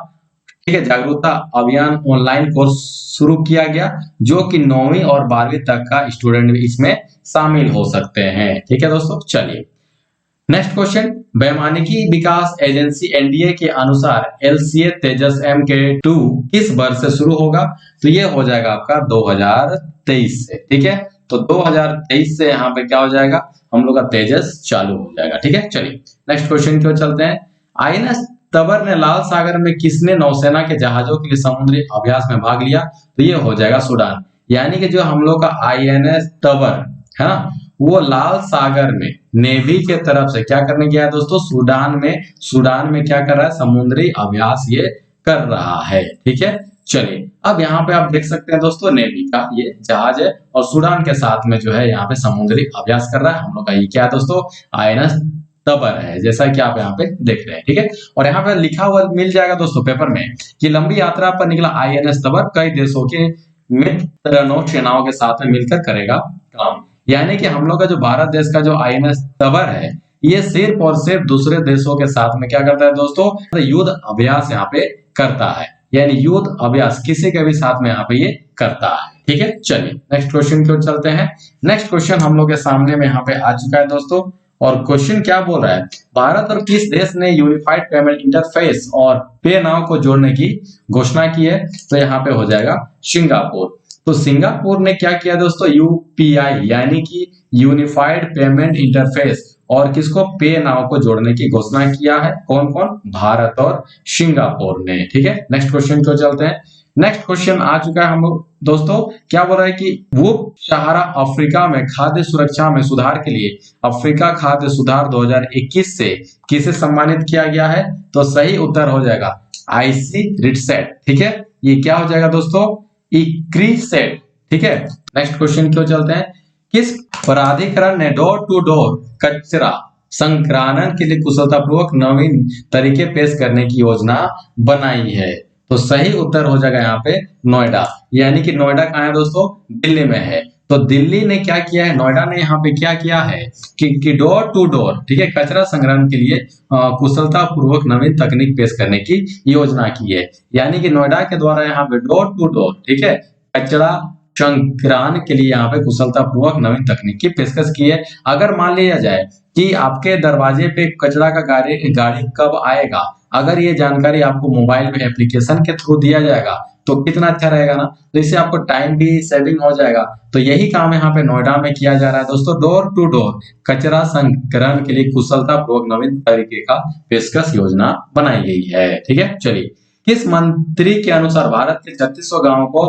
ठीक है, जागरूकता अभियान ऑनलाइन कोर्स शुरू किया गया, जो कि 9वीं और 12वीं तक का स्टूडेंट भी इसमें शामिल हो सकते हैं, ठीक है दोस्तों। चलिए, नेक्स्ट क्वेश्चन, वैमानिकी विकास एजेंसी एनडीए के अनुसार एलसीए तेजस MK2 किस वर्ष से शुरू होगा? तो ये हो जाएगा आपका 2023 से, ठीक है। तो 2023 से यहाँ पे क्या हो जाएगा, हम लोग का तेजस चालू हो जाएगा, ठीक है। चलिए, नेक्स्ट क्वेश्चन की ओर चलते हैं। INS तबर ने लाल सागर में किसने नौसेना के जहाजों के लिए समुद्री अभ्यास में भाग लिया? तो ये हो जाएगा सूडान, यानी कि जो हम लोग का INS तबर है ना, वो लाल सागर में नेवी के तरफ से क्या करने गया है दोस्तों? सूडान में क्या कर रहा है, समुद्री अभ्यास ये कर रहा है, ठीक है। चलिए, अब यहाँ पे आप देख सकते हैं दोस्तों नेवी का ये जहाज है और सूडान के साथ में जो है यहाँ पे समुद्री अभ्यास कर रहा है। हम लोग का ये क्या है दोस्तों, INS तबर है, जैसा कि आप यहाँ पे देख रहे हैं, ठीक है। और यहाँ पे लिखा हुआ मिल जाएगा दोस्तों पेपर में कि लंबी यात्रा पर निकला INS तबर कई देशों के मित्र नौसेनाओं के साथ में मिलकर करेगा काम, यानी कि हम लोग का जो भारत देश का जो INS तबर है, ये सिर्फ और सिर्फ दूसरे देशों के साथ में क्या करता है दोस्तों, युद्ध अभ्यास यहाँ पे करता है, यानी युद्ध अभ्यास किसी के भी साथ में यहाँ पे ये करता है, ठीक है। चलिए, नेक्स्ट क्वेश्चन की ओर चलते हैं। नेक्स्ट क्वेश्चन हम लोग के सामने में यहाँ पे आ चुका है दोस्तों, और क्वेश्चन क्या बोल रहा है, भारत और किस देश ने यूनिफाइड पेमेंट इंटरफेस और पे नाउ को जोड़ने की घोषणा की है? तो यहाँ पे हो जाएगा सिंगापुर। तो सिंगापुर ने क्या किया दोस्तों, UPI यानी कि यूनिफाइड पेमेंट इंटरफेस और किसको, पे नाउ को जोड़ने की घोषणा किया है। कौन कौन? भारत और सिंगापुर ने, ठीक है। नेक्स्ट क्वेश्चन को चलते हैं। नेक्स्ट क्वेश्चन आ चुका है हम लोग दोस्तों, क्या बोल रहा है कि वो सहारा अफ्रीका में खाद्य सुरक्षा में सुधार के लिए अफ्रीका खाद्य सुधार 2021 से किसे सम्मानित किया गया है? तो सही उत्तर हो जाएगा आईसी रिटसेट। ठीक है, ये क्या हो जाएगा दोस्तों? इक्रीसेट। ठीक है, नेक्स्ट क्वेश्चन क्यों चलते हैं। किस प्राधिकरण ने डोर टू डोर कचरा संग्रहण के लिए कुशलतापूर्वक नवीन तरीके पेश करने की योजना बनाई है? तो सही उत्तर हो जाएगा यहाँ पे नोएडा। यानी कि नोएडा कहाँ है दोस्तों? दिल्ली में है। तो दिल्ली ने क्या किया है, नोएडा ने यहाँ पे क्या किया है कि डोर टू डोर, ठीक है, कचरा संग्रहण के लिए कुशलता पूर्वक नवीन तकनीक पेश करने की योजना की है। यानी कि नोएडा के द्वारा यहाँ पे डोर टू डोर, ठीक है, कचरा संग्रहण के लिए यहाँ पे कुशलता पूर्वक नवीन तकनीक की पेशकश की है। अगर मान लिया जाए कि आपके दरवाजे पे कचरा का गाड़ी कब आएगा, अगर ये जानकारी आपको मोबाइल में एप्लीकेशन के थ्रू दिया जाएगा तो कितना अच्छा रहेगा ना। तो इससे आपको टाइम भी सेविंग हो जाएगा। तो यही काम यहाँ पे नोएडा में किया जा रहा है दोस्तों, डोर टू डोर कचरा संग्रहण के लिए कुशलता पूर्वक नवीन तरीके का पेशकश योजना बनाई गई है। ठीक है, चलिए, किस मंत्री के अनुसार भारत के 3600 गांवों को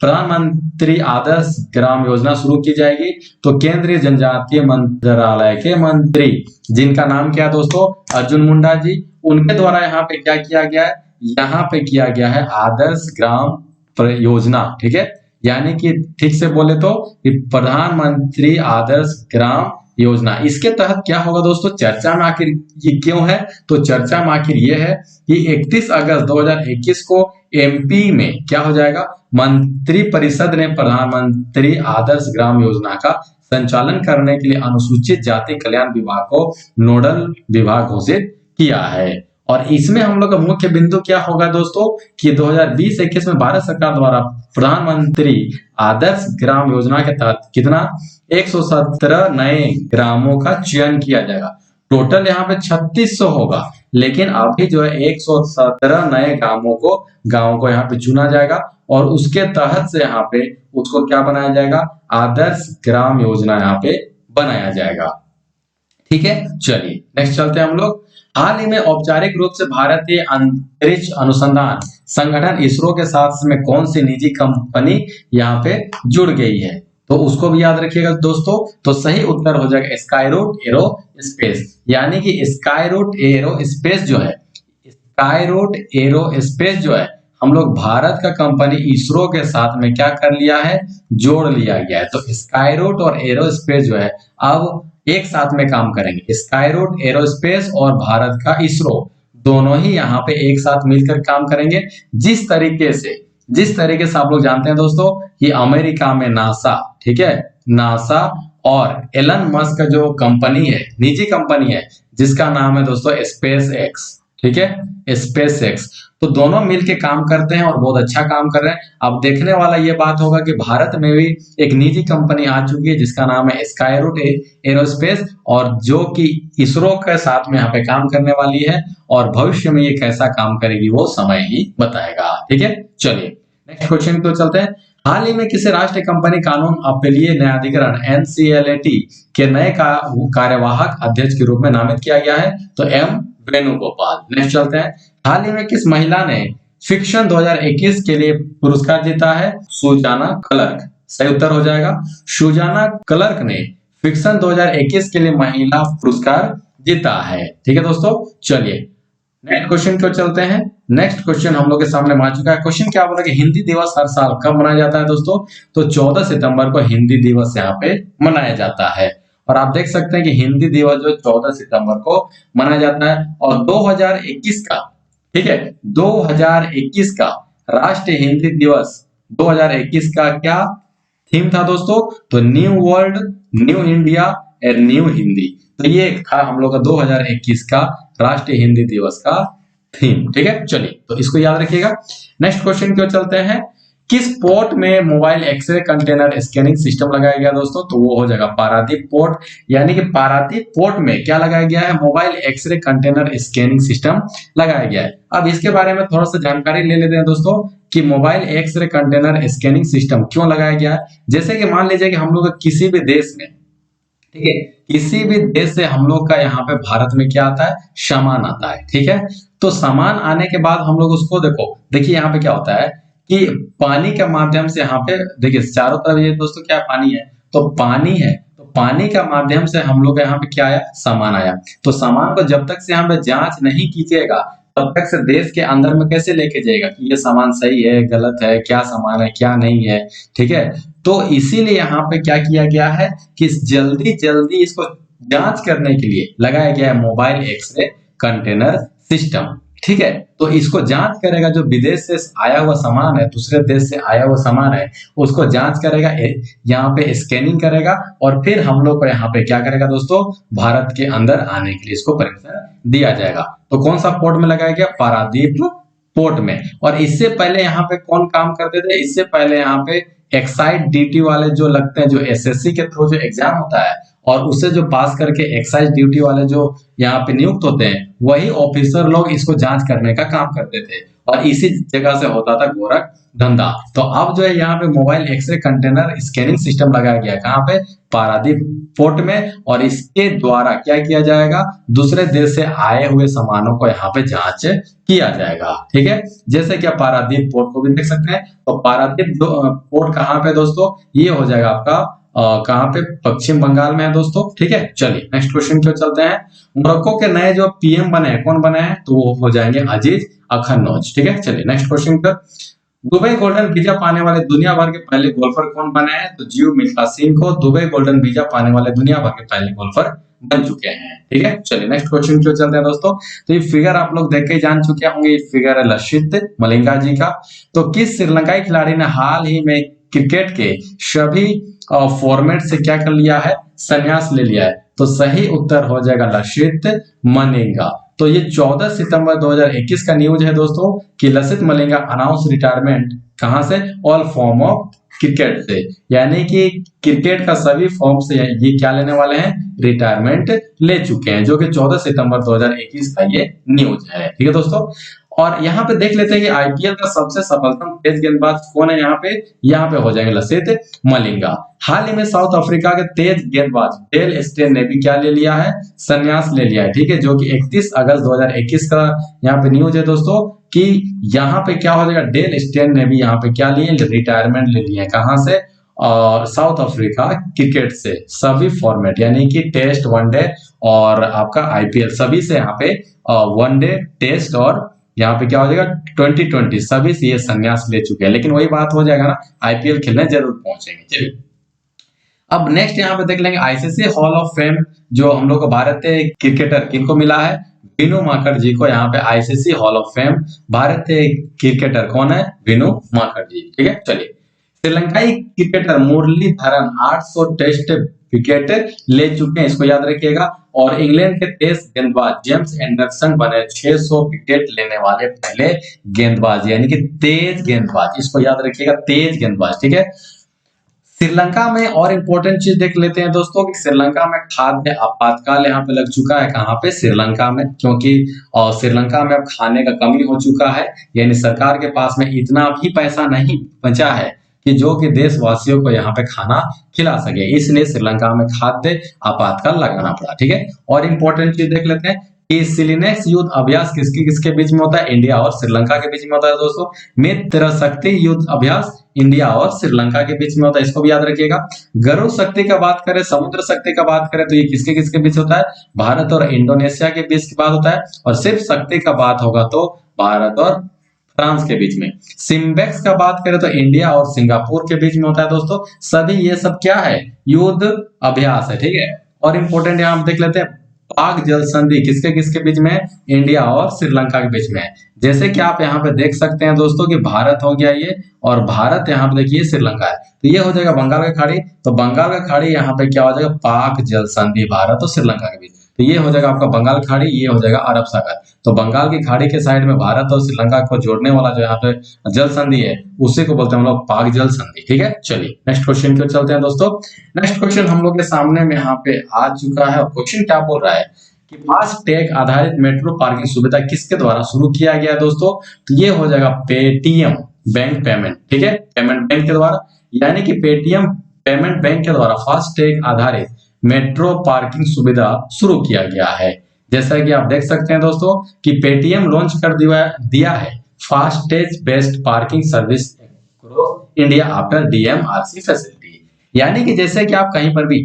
प्रधानमंत्री आदर्श ग्राम योजना शुरू की जाएगी? तो केंद्रीय जनजातीय मंत्रालय के मंत्री, जिनका नाम क्या है दोस्तों? अर्जुन मुंडा जी, उनके द्वारा यहाँ पे क्या किया गया है? यहाँ पे किया गया है आदर्श ग्राम योजना। ठीक है, यानी कि ठीक से बोले तो प्रधानमंत्री आदर्श ग्राम योजना। इसके तहत क्या होगा दोस्तों? चर्चा में आखिर ये क्यों है? तो चर्चा में आखिर ये है कि 31 अगस्त 2021 को एमपी में क्या हो जाएगा? मंत्री परिषद ने प्रधानमंत्री आदर्श ग्राम योजना का संचालन करने के लिए अनुसूचित जाति कल्याण विभाग को नोडल विभाग घोषित किया है। और इसमें हम लोग का मुख्य बिंदु क्या होगा दोस्तों कि 2020-21 में भारत सरकार द्वारा प्रधानमंत्री आदर्श ग्राम योजना के तहत कितना 117 नए ग्रामों का चयन किया जाएगा। टोटल यहाँ पे 3600 होगा, लेकिन अभी जो है 117 नए गांवों को यहाँ पे चुना जाएगा और उसके तहत से यहाँ पे उसको क्या बनाया जाएगा? आदर्श ग्राम योजना यहाँ पे बनाया जाएगा। ठीक है, चलिए नेक्स्ट चलते हैं हम लोग। हाल ही में औपचारिक रूप से भारतीय अंतरिक्ष अनुसंधान संगठन इसरो के साथ में कौन सी निजी कंपनी यहाँ पे जुड़ गई है? तो उसको भी याद रखिएगा दोस्तों। तो सही उत्तर हो जाएगा स्काईरूट एरोस्पेस। यानी कि स्काईरूट एरोस्पेस जो है, स्काईरूट एरोस्पेस जो है, हम लोग भारत का कंपनी इसरो के साथ में क्या कर लिया है? जोड़ लिया गया है। तो स्काईरूट और एरोस्पेस जो है अब एक साथ में काम करेंगे। स्काईरूट एरोस्पेस और भारत का इसरो दोनों ही यहाँ पे एक साथ मिलकर काम करेंगे। जिस तरीके से आप लोग जानते हैं दोस्तों कि अमेरिका में नासा, ठीक है, नासा और एलन मस्क का जो कंपनी है, निजी कंपनी है, जिसका नाम है दोस्तों स्पेस एक्स। ठीक है, स्पेस एक्स, तो दोनों मिलके काम करते हैं और बहुत अच्छा काम कर रहे हैं। अब देखने वाला ये बात होगा कि भारत में भी एक निजी कंपनी आ चुकी है जिसका नाम है स्काईरूट एरोस्पेस, और जो कि इसरो के साथ में यहाँ पे काम करने वाली है और भविष्य में ये कैसा काम करेगी वो समय ही बताएगा। ठीक है, चलिए नेक्स्ट क्वेश्चन पे चलते हैं। हाल ही में किसे राष्ट्रीय कंपनी कानून अपीलीय न्यायाधिकरण एनसीएलएटी के नए कार्यवाहक अध्यक्ष के रूप में नामित किया गया है? तो एम वेणुगोपाल। नेक्स्ट चलते हैं। हाल ही में किस महिला ने फिक्शन 2021 के लिए पुरस्कार जीता है? सुजाना क्लर्क। सही उत्तर हो जाएगा सुजाना क्लर्क ने फिक्शन 2021 के लिए महिला पुरस्कार जीता है। ठीक है दोस्तों, चलिए नेक्स्ट क्वेश्चन क्यों चलते हैं। नेक्स्ट क्वेश्चन हम लोग के सामने आ चुका है। क्वेश्चन क्या बोला कि हिंदी दिवस हर साल कब मनाया जाता है दोस्तों? तो 14 सितंबर को हिंदी दिवस यहाँ पे मनाया जाता है। और आप देख सकते हैं कि हिंदी दिवस जो 14 सितंबर को मनाया जाता है। और 2021 का, ठीक है, 2021 का राष्ट्रीय हिंदी दिवस 2021 का क्या थीम था दोस्तों? तो न्यू वर्ल्ड, न्यू इंडिया और न्यू हिंदी। तो ये था हम लोग का 2021 का राष्ट्रीय हिंदी दिवस का थीम। ठीक है, चलिए तो इसको याद रखिएगा। नेक्स्ट क्वेश्चन क्यों चलते हैं। किस पोर्ट में mobile x-ray container scanning system लगाया गया दोस्तों? तो वो हो जाएगा पारादीप पोर्ट। यानी कि पारादीप पोर्ट में क्या लगाया गया है? Mobile x-ray container scanning system लगाया गया है। अब इसके बारे में थोड़ा सा जानकारी ले लेते हैं दोस्तों कि mobile x-ray container scanning system क्यों लगाया गया है। जैसे कि मान लीजिए कि हम लोग किसी भी देश में, ठीक है, किसी भी देश से हम लोग का यहाँ पे भारत में क्या आता है? सामान आता है। ठीक है, तो सामान आने के बाद हम लोग उसको देखिए यहाँ पे क्या होता है कि पानी के माध्यम से यहाँ पे देखिए चारों तरफ ये दोस्तों क्या पानी है, तो पानी है, तो पानी का माध्यम से हम लोग यहाँ पे क्या आया, सामान आया। तो सामान को जब तक से यहाँ पे जांच नहीं कीजिएगा तब तक से देश के अंदर में कैसे लेके जाएगा कि ये सामान सही है गलत है, क्या सामान है क्या नहीं है, ठीक है। तो इसीलिए यहाँ पे क्या किया गया है कि जल्दी जल्दी इसको जांच करने के लिए लगाया गया है मोबाइल एक्सरे कंटेनर सिस्टम, ठीक है। तो इसको जांच करेगा, जो विदेश से आया हुआ सामान है, दूसरे देश से आया हुआ सामान है, उसको जांच करेगा, यहाँ पे स्कैनिंग करेगा और फिर हम लोग को यहाँ पे क्या करेगा दोस्तों, भारत के अंदर आने के लिए इसको परमिशन दिया जाएगा। तो कौन सा पोर्ट में लगाया गया, पारादीप पोर्ट में। और इससे पहले यहाँ पे कौन काम करते थे, इससे पहले यहाँ पे एक्साइज ड्यूटी वाले जो लगते हैं, जो एसएससी के थ्रू जो एग्जाम होता है और उसे जो पास करके एक्साइज ड्यूटी वाले जो यहाँ पे नियुक्त होते हैं, वही ऑफिसर लोग इसको जांच करने का काम करते थे और इसी जगह से होता था गोरख धंधा। तो अब जो है यहाँ पे mobile x-ray container scanning system लगाया गया है, कहाँ पे, पारादीप पोर्ट में। और इसके द्वारा क्या किया जाएगा, दूसरे देश से आए हुए सामानों को यहाँ पे जांच किया जाएगा, ठीक है। जैसे कि आप पारादीप पोर्ट को भी देख सकते हैं। तो पारादीप पोर्ट कहाँ पे दोस्तों, ये हो जाएगा आपका कहाँ पे, पश्चिम बंगाल में है दोस्तों, ठीक है। चलिए नेक्स्ट क्वेश्चन पे चलते हैं। मोरक्को के नए जो पीएम बने हैं, कौन बने हैं, तो वो हो जाएंगे अजीज अखनौज, ठीक है। चलिए नेक्स्ट क्वेश्चन पर, दुबई गोल्डन वीजा पाने वाले दुनिया भर के पहले गोल्फर कौन बने हैं, तो जियो मिल्खा सिंह को दुबई गोल्डन वीजा पाने वाले दुनिया भर के पहले गोल्फर बन चुके हैं, ठीक है। चलिए नेक्स्ट क्वेश्चन पे चलते हैं दोस्तों। तो ये फिगर आप लोग देख के जान चुके होंगे, ये फिगर है लसित मलिंगा जी का। तो किस श्रीलंकाई खिलाड़ी ने हाल ही में क्रिकेट के सभी फॉर्मेट से क्या कर लिया है, संन्यास ले लिया है, तो सही उत्तर हो जाएगा लसित मलिंगा। तो ये 14 सितंबर 2021 का न्यूज है दोस्तों कि लसित मलिंगा अनाउंस रिटायरमेंट कहां से, ऑल फॉर्म ऑफ क्रिकेट से, यानी कि क्रिकेट का सभी फॉर्म से ये क्या लेने वाले हैं, रिटायरमेंट ले चुके हैं, जो कि 14 सितंबर 2021 का ये न्यूज है, ठीक है दोस्तों। और यहाँ पे देख लेते हैं कि आईपीएल का सबसे सफलतम तेज गेंदबाज कौन है, यहाँ पे हो जाएंगे लसित मलिंगा। हाल ही में साउथ अफ्रीका के तेज गेंदबाज डेल स्टेन ने भी क्या ले लिया है, संन्यास ले लिया है, ठीक है, जो कि 31 अगस्त 2021 का यहाँ पे न्यूज है दोस्तों कि यहाँ पे क्या हो जाएगा, डेल स्टेन ने भी यहाँ पे क्या लिए, रिटायरमेंट ले लिया है, कहां से, और साउथ अफ्रीका क्रिकेट से सभी फॉर्मेट, यानी कि टेस्ट, वनडे और आपका आईपीएल, सभी से यहाँ पे वनडे, टेस्ट और यहाँ पे क्या हो जाएगा 2020 सभी से ये संन्यास ले चुके हैं। लेकिन वही बात हो जाएगा ना, आईपीएल खेलने जरूर पहुंचेंगे। चलिए अब नेक्स्ट यहाँ पे देख लेंगे आईसीसी हॉल ऑफ फेम, जो हम लोग को भारतीय क्रिकेटर किनको मिला है, विनू माकड़ जी को यहाँ पे आईसीसी हॉल ऑफ फेम, भारतीय क्रिकेटर कौन है, विनू माकड़ जी, ठीक है। चलिए श्रीलंकाई क्रिकेटर मुरलीधरन 800 टेस्ट विकेट ले चुके हैं, इसको याद रखिएगा। और इंग्लैंड के तेज गेंदबाज जेम्स एंडरसन बने 600 विकेट लेने वाले पहले गेंदबाज, यानी कि तेज गेंदबाज, इसको याद रखिएगा, तेज गेंदबाज, ठीक है। श्रीलंका में और इम्पोर्टेंट चीज देख लेते हैं दोस्तों कि श्रीलंका में खाद्य आपातकाल यहाँ पे लग चुका है, कहाँ पे, श्रीलंका में, क्योंकि श्रीलंका में अब खाने का कमी हो चुका है, यानी सरकार के पास में इतना भी पैसा नहीं बचा है कि जो कि देशवासियों को यहाँ पे खाना खिला सके, इसलिए श्रीलंका में खाद्य आपातकाल लगाना पड़ा, ठीक है। और इम्पोर्टेंट चीज देख लेते हैं कि सिलिनेक्स युद्ध अभ्यास किसके किसके बीच में होता है, इंडिया और श्रीलंका के बीच में होता है दोस्तों। मित्र शक्ति युद्ध अभ्यास इंडिया और श्रीलंका के बीच में होता है, इसको भी याद रखिएगा। गरुड़ शक्ति का बात करें, समुद्र शक्ति का बात करें, तो ये किसके किसके बीच होता है, भारत और इंडोनेशिया के बीच की बात होता है। और सिर्फ शक्ति का बात होगा तो भारत और फ्रांस के बीच में। सिम्बेक्स का बात करें तो इंडिया और सिंगापुर के बीच में होता है दोस्तों। सभी ये सब क्या है, युद्ध अभ्यास है, ठीक है। और इंपोर्टेंट यहाँ हम देख लेते हैं पाक जल संधि किसके किसके बीच में, इंडिया और श्रीलंका के बीच में है। जैसे कि आप यहाँ पे देख सकते हैं दोस्तों कि भारत हो गया ये, और भारत यहाँ पे देखिए श्रीलंका है, तो ये हो जाएगा बंगाल की खाड़ी। तो बंगाल की खाड़ी यहाँ पे क्या हो जाएगा, पाक जल संधि भारत और श्रीलंका के बीच, तो ये हो जाएगा आपका बंगाल खाड़ी, ये हो जाएगा अरब सागर। तो बंगाल की खाड़ी के साइड में भारत और श्रीलंका को जोड़ने वाला जो यहाँ पे जल संधि है, उसी को बोलते हैं हम लोग पाक जल संधि, ठीक है। चलिए नेक्स्ट क्वेश्चन की ओर चलते हैं दोस्तों। नेक्स्ट क्वेश्चन हम लोग के सामने में यहाँ पे आ चुका है। क्वेश्चन क्या बोल रहा है कि फास्ट टैग आधारित मेट्रो पार्किंग सुविधा किसके द्वारा शुरू किया गया दोस्तों, तो ये हो जाएगा पेटीएम बैंक पेमेंट, ठीक है, पेमेंट बैंक के द्वारा, यानी कि पेटीएम पेमेंट बैंक के द्वारा फास्ट टैग आधारित मेट्रो पार्किंग सुविधा शुरू किया गया है। जैसा कि आप देख सकते हैं दोस्तों कि पेटीएम लॉन्च कर दिया है FASTag based parking service growth India after DMRC facility. यानी कि जैसे कि आप कहीं पर भी,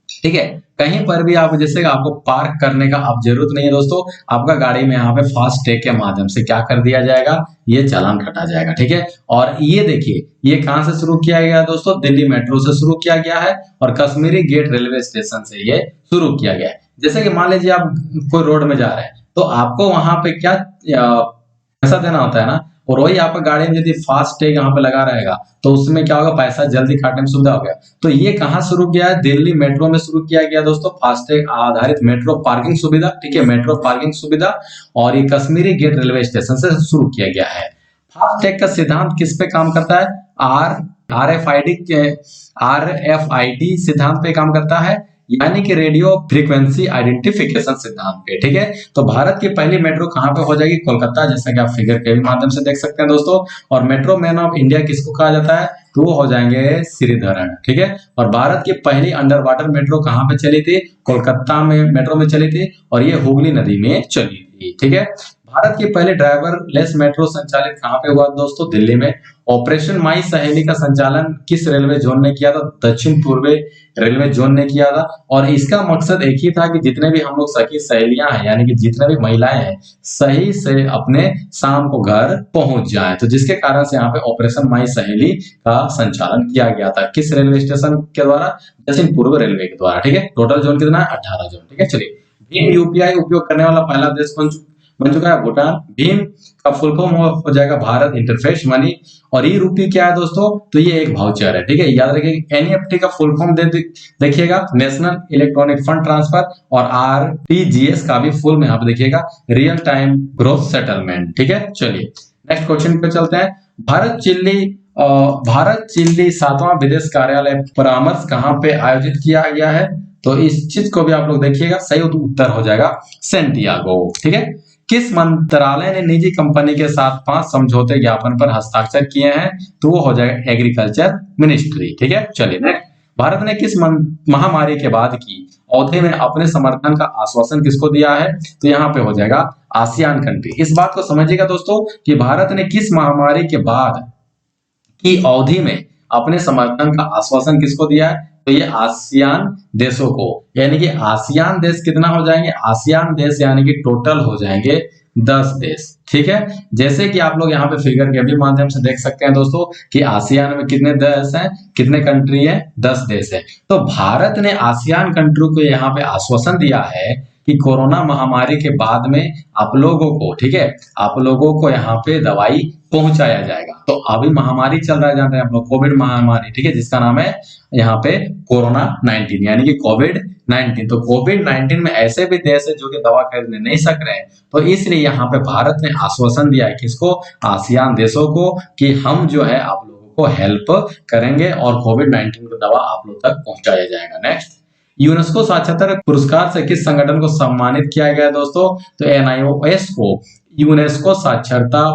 ठीक है, कहीं पर भी आप जैसे आपको पार्क करने का अब जरूरत नहीं है दोस्तों, आपका गाड़ी में यहाँ पे फास्ट टैग के माध्यम से क्या कर दिया जाएगा, ये चालान कटा जाएगा। ठीक है, और ये देखिए ये कहां से शुरू किया गया दोस्तों, दिल्ली मेट्रो से शुरू किया गया है और कश्मीरी गेट रेलवे स्टेशन से ये शुरू किया गया है। जैसे कि मान लीजिए आप कोई रोड में जा रहे हैं तो आपको वहां पे क्या पैसा देना होता है ना, और वही आपका गाड़ी में यदि फास्ट टैग यहाँ पे लगा रहेगा तो उसमें क्या होगा, पैसा जल्दी काटने में सुविधा हो गया। तो ये कहाँ शुरू किया है, दिल्ली मेट्रो में शुरू किया गया दोस्तों, फास्ट टैग आधारित मेट्रो पार्किंग सुविधा। ठीक है, मेट्रो पार्किंग सुविधा, और ये कश्मीरी गेट रेलवे स्टेशन से शुरू किया गया है। फास्ट टैग का सिद्धांत किस पे काम करता है, आरएफआईडी सिद्धांत पे काम करता है, यानी कि रेडियो फ्रीक्वेंसी आइडेंटिफिकेशन सिद्धांत पे। ठीक है, तो भारत की पहली मेट्रो कहां पे हो जाएगी, कोलकाता, जैसा कि आप फिगर के भी माध्यम से देख सकते हैं दोस्तों। और मेट्रो मैन ऑफ इंडिया किसको कहा जाता है, तो वो हो जाएंगे श्रीधरन। ठीक है, और भारत की पहली अंडर वाटर मेट्रो कहां पे चली थी, कोलकाता में मेट्रो में चली थी, और ये हुगली नदी में चली थी। ठीक है, भारत की पहली ड्राइवरलेस मेट्रो संचालित कहां पे हुआ दोस्तों, दिल्ली में। ऑपरेशन माई सहेली का संचालन किस रेलवे जोन ने किया था, दक्षिण पूर्वी रेलवे जोन ने किया था। और इसका मकसद एक ही था कि जितने भी हम लोग सखी सहेलियां हैं, यानी कि जितने भी महिलाएं हैं, सही से अपने शाम को घर पहुंच जाएं। तो जिसके कारण से यहाँ पे ऑपरेशन माई सहेली का संचालन किया गया था, किस रेलवे स्टेशन के द्वारा, दक्षिण पूर्व रेलवे के द्वारा। ठीक है, टोटल जोन कितना है, 18 जोन। ठीक है, चलिए, भीम यूपीआई उपयोग करने वाला पहला देश बन चुका है भूटान। भीम का फुल फॉर्म हो जाएगा भारत इंटरफेस मनी। और ई रूपी क्या है दोस्तों, तो ये एक वाउचर है। ठीक है, याद रखिए, एनईएफटी का फुल फॉर्म देखिएगा, नेशनल इलेक्ट्रॉनिक फंड ट्रांसफर, और आरटीजीएस का भी फुल में यहाँ पे देखिएगा, रियल टाइम ग्रोथ सेटलमेंट। ठीक है, चलिए नेक्स्ट क्वेश्चन पे चलते हैं। भारत चिल्ली 7वां विदेश कार्यालय परामर्श कहाँ पे आयोजित किया गया है, तो इस चीज को भी आप लोग देखिएगा, सही उत्तर हो जाएगा सेंटियागो। ठीक है, किस मंत्रालय ने निजी कंपनी के साथ 5 समझौते ज्ञापन पर हस्ताक्षर किए हैं, तो वो हो जाएगा एग्रीकल्चर मिनिस्ट्री। ठीक है, चलिए नेक्स्ट, भारत ने किस महामारी के बाद की अवधि में अपने समर्थन का आश्वासन किसको दिया है, तो यहाँ पे हो जाएगा आसियान कंट्री। इस बात को समझिएगा दोस्तों कि भारत ने किस महामारी के बाद की अवधि में अपने समर्थन का आश्वासन किसको दिया है, तो ये आसियान देशों को, यानी कि आसियान देश कितना हो जाएंगे, आसियान देश यानी कि टोटल हो जाएंगे 10 देश। ठीक है, जैसे कि आप लोग यहाँ पे फिगर के भी माध्यम से देख सकते हैं दोस्तों कि आसियान में कितने देश हैं, कितने कंट्री हैं, 10 देश है। तो भारत ने आसियान कंट्री को यहाँ पे आश्वासन दिया है कि कोरोना महामारी के बाद में आप लोगों को, ठीक है, आप लोगों को यहाँ पे दवाई पहुंचाया जाएगा। तो अभी महामारी चल रहा है, जानते हैं आप लोग, कोविड महामारी। ठीक है, जिसका नाम है यहाँ पे कोरोना 19, यानी कि कोविड 19। तो कोविड 19 में ऐसे भी देश है जो कि दवा खरीदने नहीं सक रहे हैं, तो इसलिए यहाँ पे भारत ने आश्वासन दिया है किसको, आसियान देशों को, कि हम जो है आप लोगों को हेल्प करेंगे और कोविड 19 की दवा आप लोग तक पहुंचाया जाएगा। नेक्स्ट, यूनेस्को साक्षरता पुरस्कार से किस संगठन को सम्मानित किया गया है दोस्तों, तो एनआईओएस को यूनेस्को साक्षरता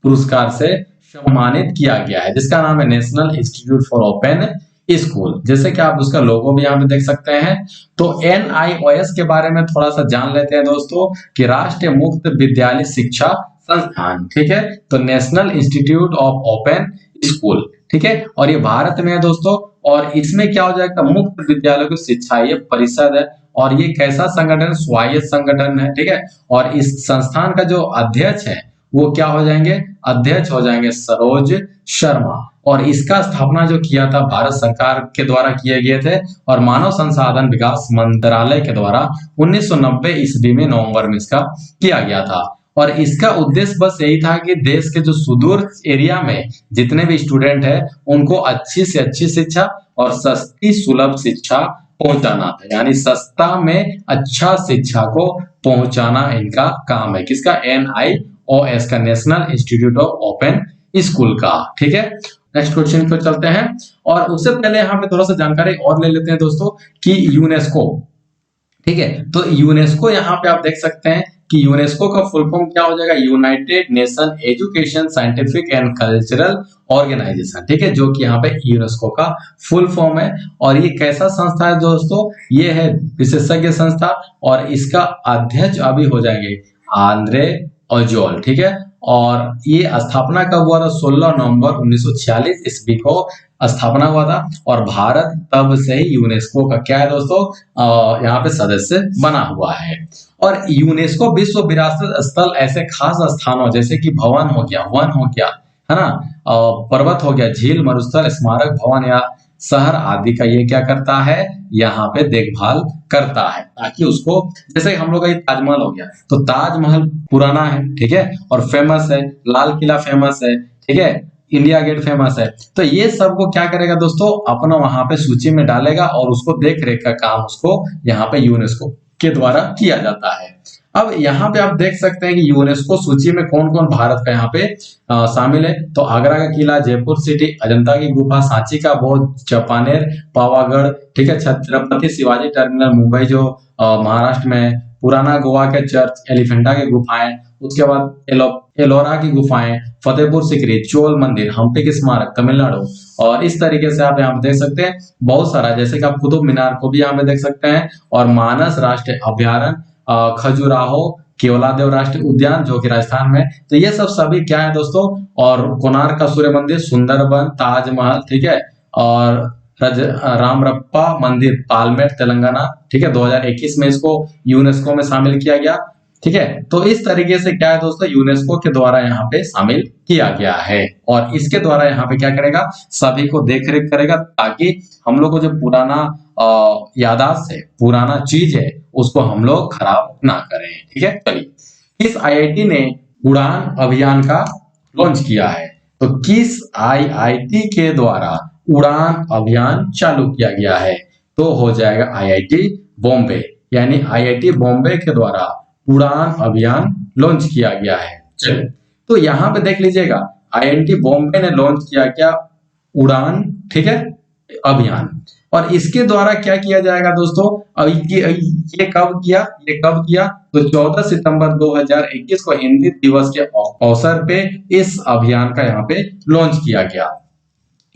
पुरस्कार से सम्मानित किया गया है, जिसका नाम है national institute for open school. जैसे कि आप उसका लोगो भी यहाँ पे देख सकते हैं। तो एनआईओएस के बारे में थोड़ा सा जान लेते हैं दोस्तों कि राष्ट्रीय मुक्त विद्यालय शिक्षा संस्थान। ठीक है, तो national institute of open school. ठीक है, और ये भारत में है दोस्तों, और इसमें क्या हो जाएगा, मुक्त विद्यालय की शिक्षा ये परिषद है, और ये कैसा संगठन, स्वायत्त संगठन है। ठीक है, और इस संस्थान का जो अध्यक्ष है वो क्या हो जाएंगे, अध्यक्ष हो जाएंगे सरोज शर्मा। और इसका स्थापना जो किया था भारत सरकार के द्वारा किए गए थे, और मानव संसाधन विकास मंत्रालय के द्वारा 1990 ईस्वी में नवंबर में इसका किया गया था। और इसका उद्देश्य बस यही था कि देश के जो सुदूर एरिया में जितने भी स्टूडेंट है उनको अच्छी से अच्छी शिक्षा और सस्ती सुलभ शिक्षा पहुंचाना था, यानी सस्ता में अच्छा शिक्षा को पहुंचाना इनका काम है, किसका, एनआईओएस का, national institute of open school का। ठीक है, नेक्स्ट क्वेश्चन पे चलते हैं, और उससे पहले यहाँ पे थोड़ा सा जानकारी और ले लेते हैं दोस्तों कि यूनेस्को। ठीक है, तो यूनेस्को यहाँ पे आप देख सकते हैं कि यूनेस्को का फुल फॉर्म क्या हो जाएगा, United Nation Education Scientific and Cultural Organization. ठीक है, जो कि यहाँ पे यूनेस्को का फुल फॉर्म है। और ये कैसा संस्था है दोस्तों, ये है विशेषज्ञ संस्था, और इसका अध्यक्ष अभी हो जाएंगे आंद्रे अजोल। ठीक है, और ये स्थापना कब हुआ था? 16 नवंबर 1946 ईस्वी को स्थापना हुआ था और भारत तब से ही यूनेस्को का क्या है दोस्तों, यहाँ पे सदस्य बना हुआ है। और यूनेस्को विश्व विरासत स्थल ऐसे खास स्थानों जैसे कि भवन हो गया, वन हो गया, है ना, पर्वत हो गया, झील, मरुस्थल, स्मारक, भवन या शहर आदि का ये क्या करता है, यहाँ पे देखभाल करता है, ताकि उसको, जैसे हम लोग का ये ताजमहल हो गया, तो ताजमहल पुराना है, ठीक है, और फेमस है, लाल किला फेमस है, ठीक है, इंडिया गेट फेमस है, तो ये सब को क्या करेगा दोस्तों, अपना वहां पे सूची में डालेगा और उसको देख रेख का काम उसको यहाँ पे यूनेस्को के द्वारा किया जाता है। अब यहाँ पे आप देख सकते हैं कि यूनेस्को सूची में कौन कौन भारत का यहाँ पे शामिल है। तो आगरा का किला, जयपुर सिटी, अजंता की गुफा, सांची का बौद्ध, चंपानेर, पावागढ़, ठीक है, छत्रपति शिवाजी टर्मिनल मुंबई जो महाराष्ट्र में, पुराना गोवा के चर्च, एलिफेंटा की गुफाएं, उसके बाद एलोरा की गुफाएं, फतेहपुर सिकरी, चोल मंदिर, हम्पी की स्मारक, तमिलनाडु। और इस तरीके से आप यहाँ पे देख सकते हैं बहुत सारा, जैसे कि आप कुतुब मीनार को भी यहाँ पे देख सकते हैं, और मानस राष्ट्रीय अभ्यारण्य, खजुराहो, केवलादेव राष्ट्रीय उद्यान जो कि राजस्थान में, तो ये सब सभी क्या है दोस्तों, और कोणार्क का सूर्य मंदिर, सुंदरबन, ताजमहल, ठीक है, और रामरप्पा मंदिर, पालमेर, तेलंगाना, ठीक है, 2021 में इसको यूनेस्को में शामिल किया गया, ठीक है। तो इस तरीके से क्या है दोस्तों, यूनेस्को के द्वारा यहाँ पे शामिल किया गया है और इसके द्वारा यहाँ पे क्या करेगा, सभी को देख रेख करेगा, ताकि हम लोग को जो पुराना यादाश्त है, पुराना चीज है, उसको हम लोग खराब ना करें, ठीक है। चलिए, किस आईआईटी ने उड़ान अभियान का लॉन्च किया है? तो किस आईआईटी के द्वारा उड़ान अभियान चालू किया गया है? तो हो जाएगा आईआईटी बॉम्बे, यानी आईआईटी बॉम्बे के द्वारा उड़ान अभियान लॉन्च किया गया है। चलिए, तो यहाँ पे देख लीजिएगा, आईआईटी बॉम्बे ने लॉन्च किया क्या, उड़ान, ठीक है, अभियान। और इसके द्वारा क्या किया जाएगा दोस्तों, ये कब किया, तो 14 सितंबर 2021 को हिंदी दिवस के अवसर पे इस अभियान का यहाँ पे लॉन्च किया गया।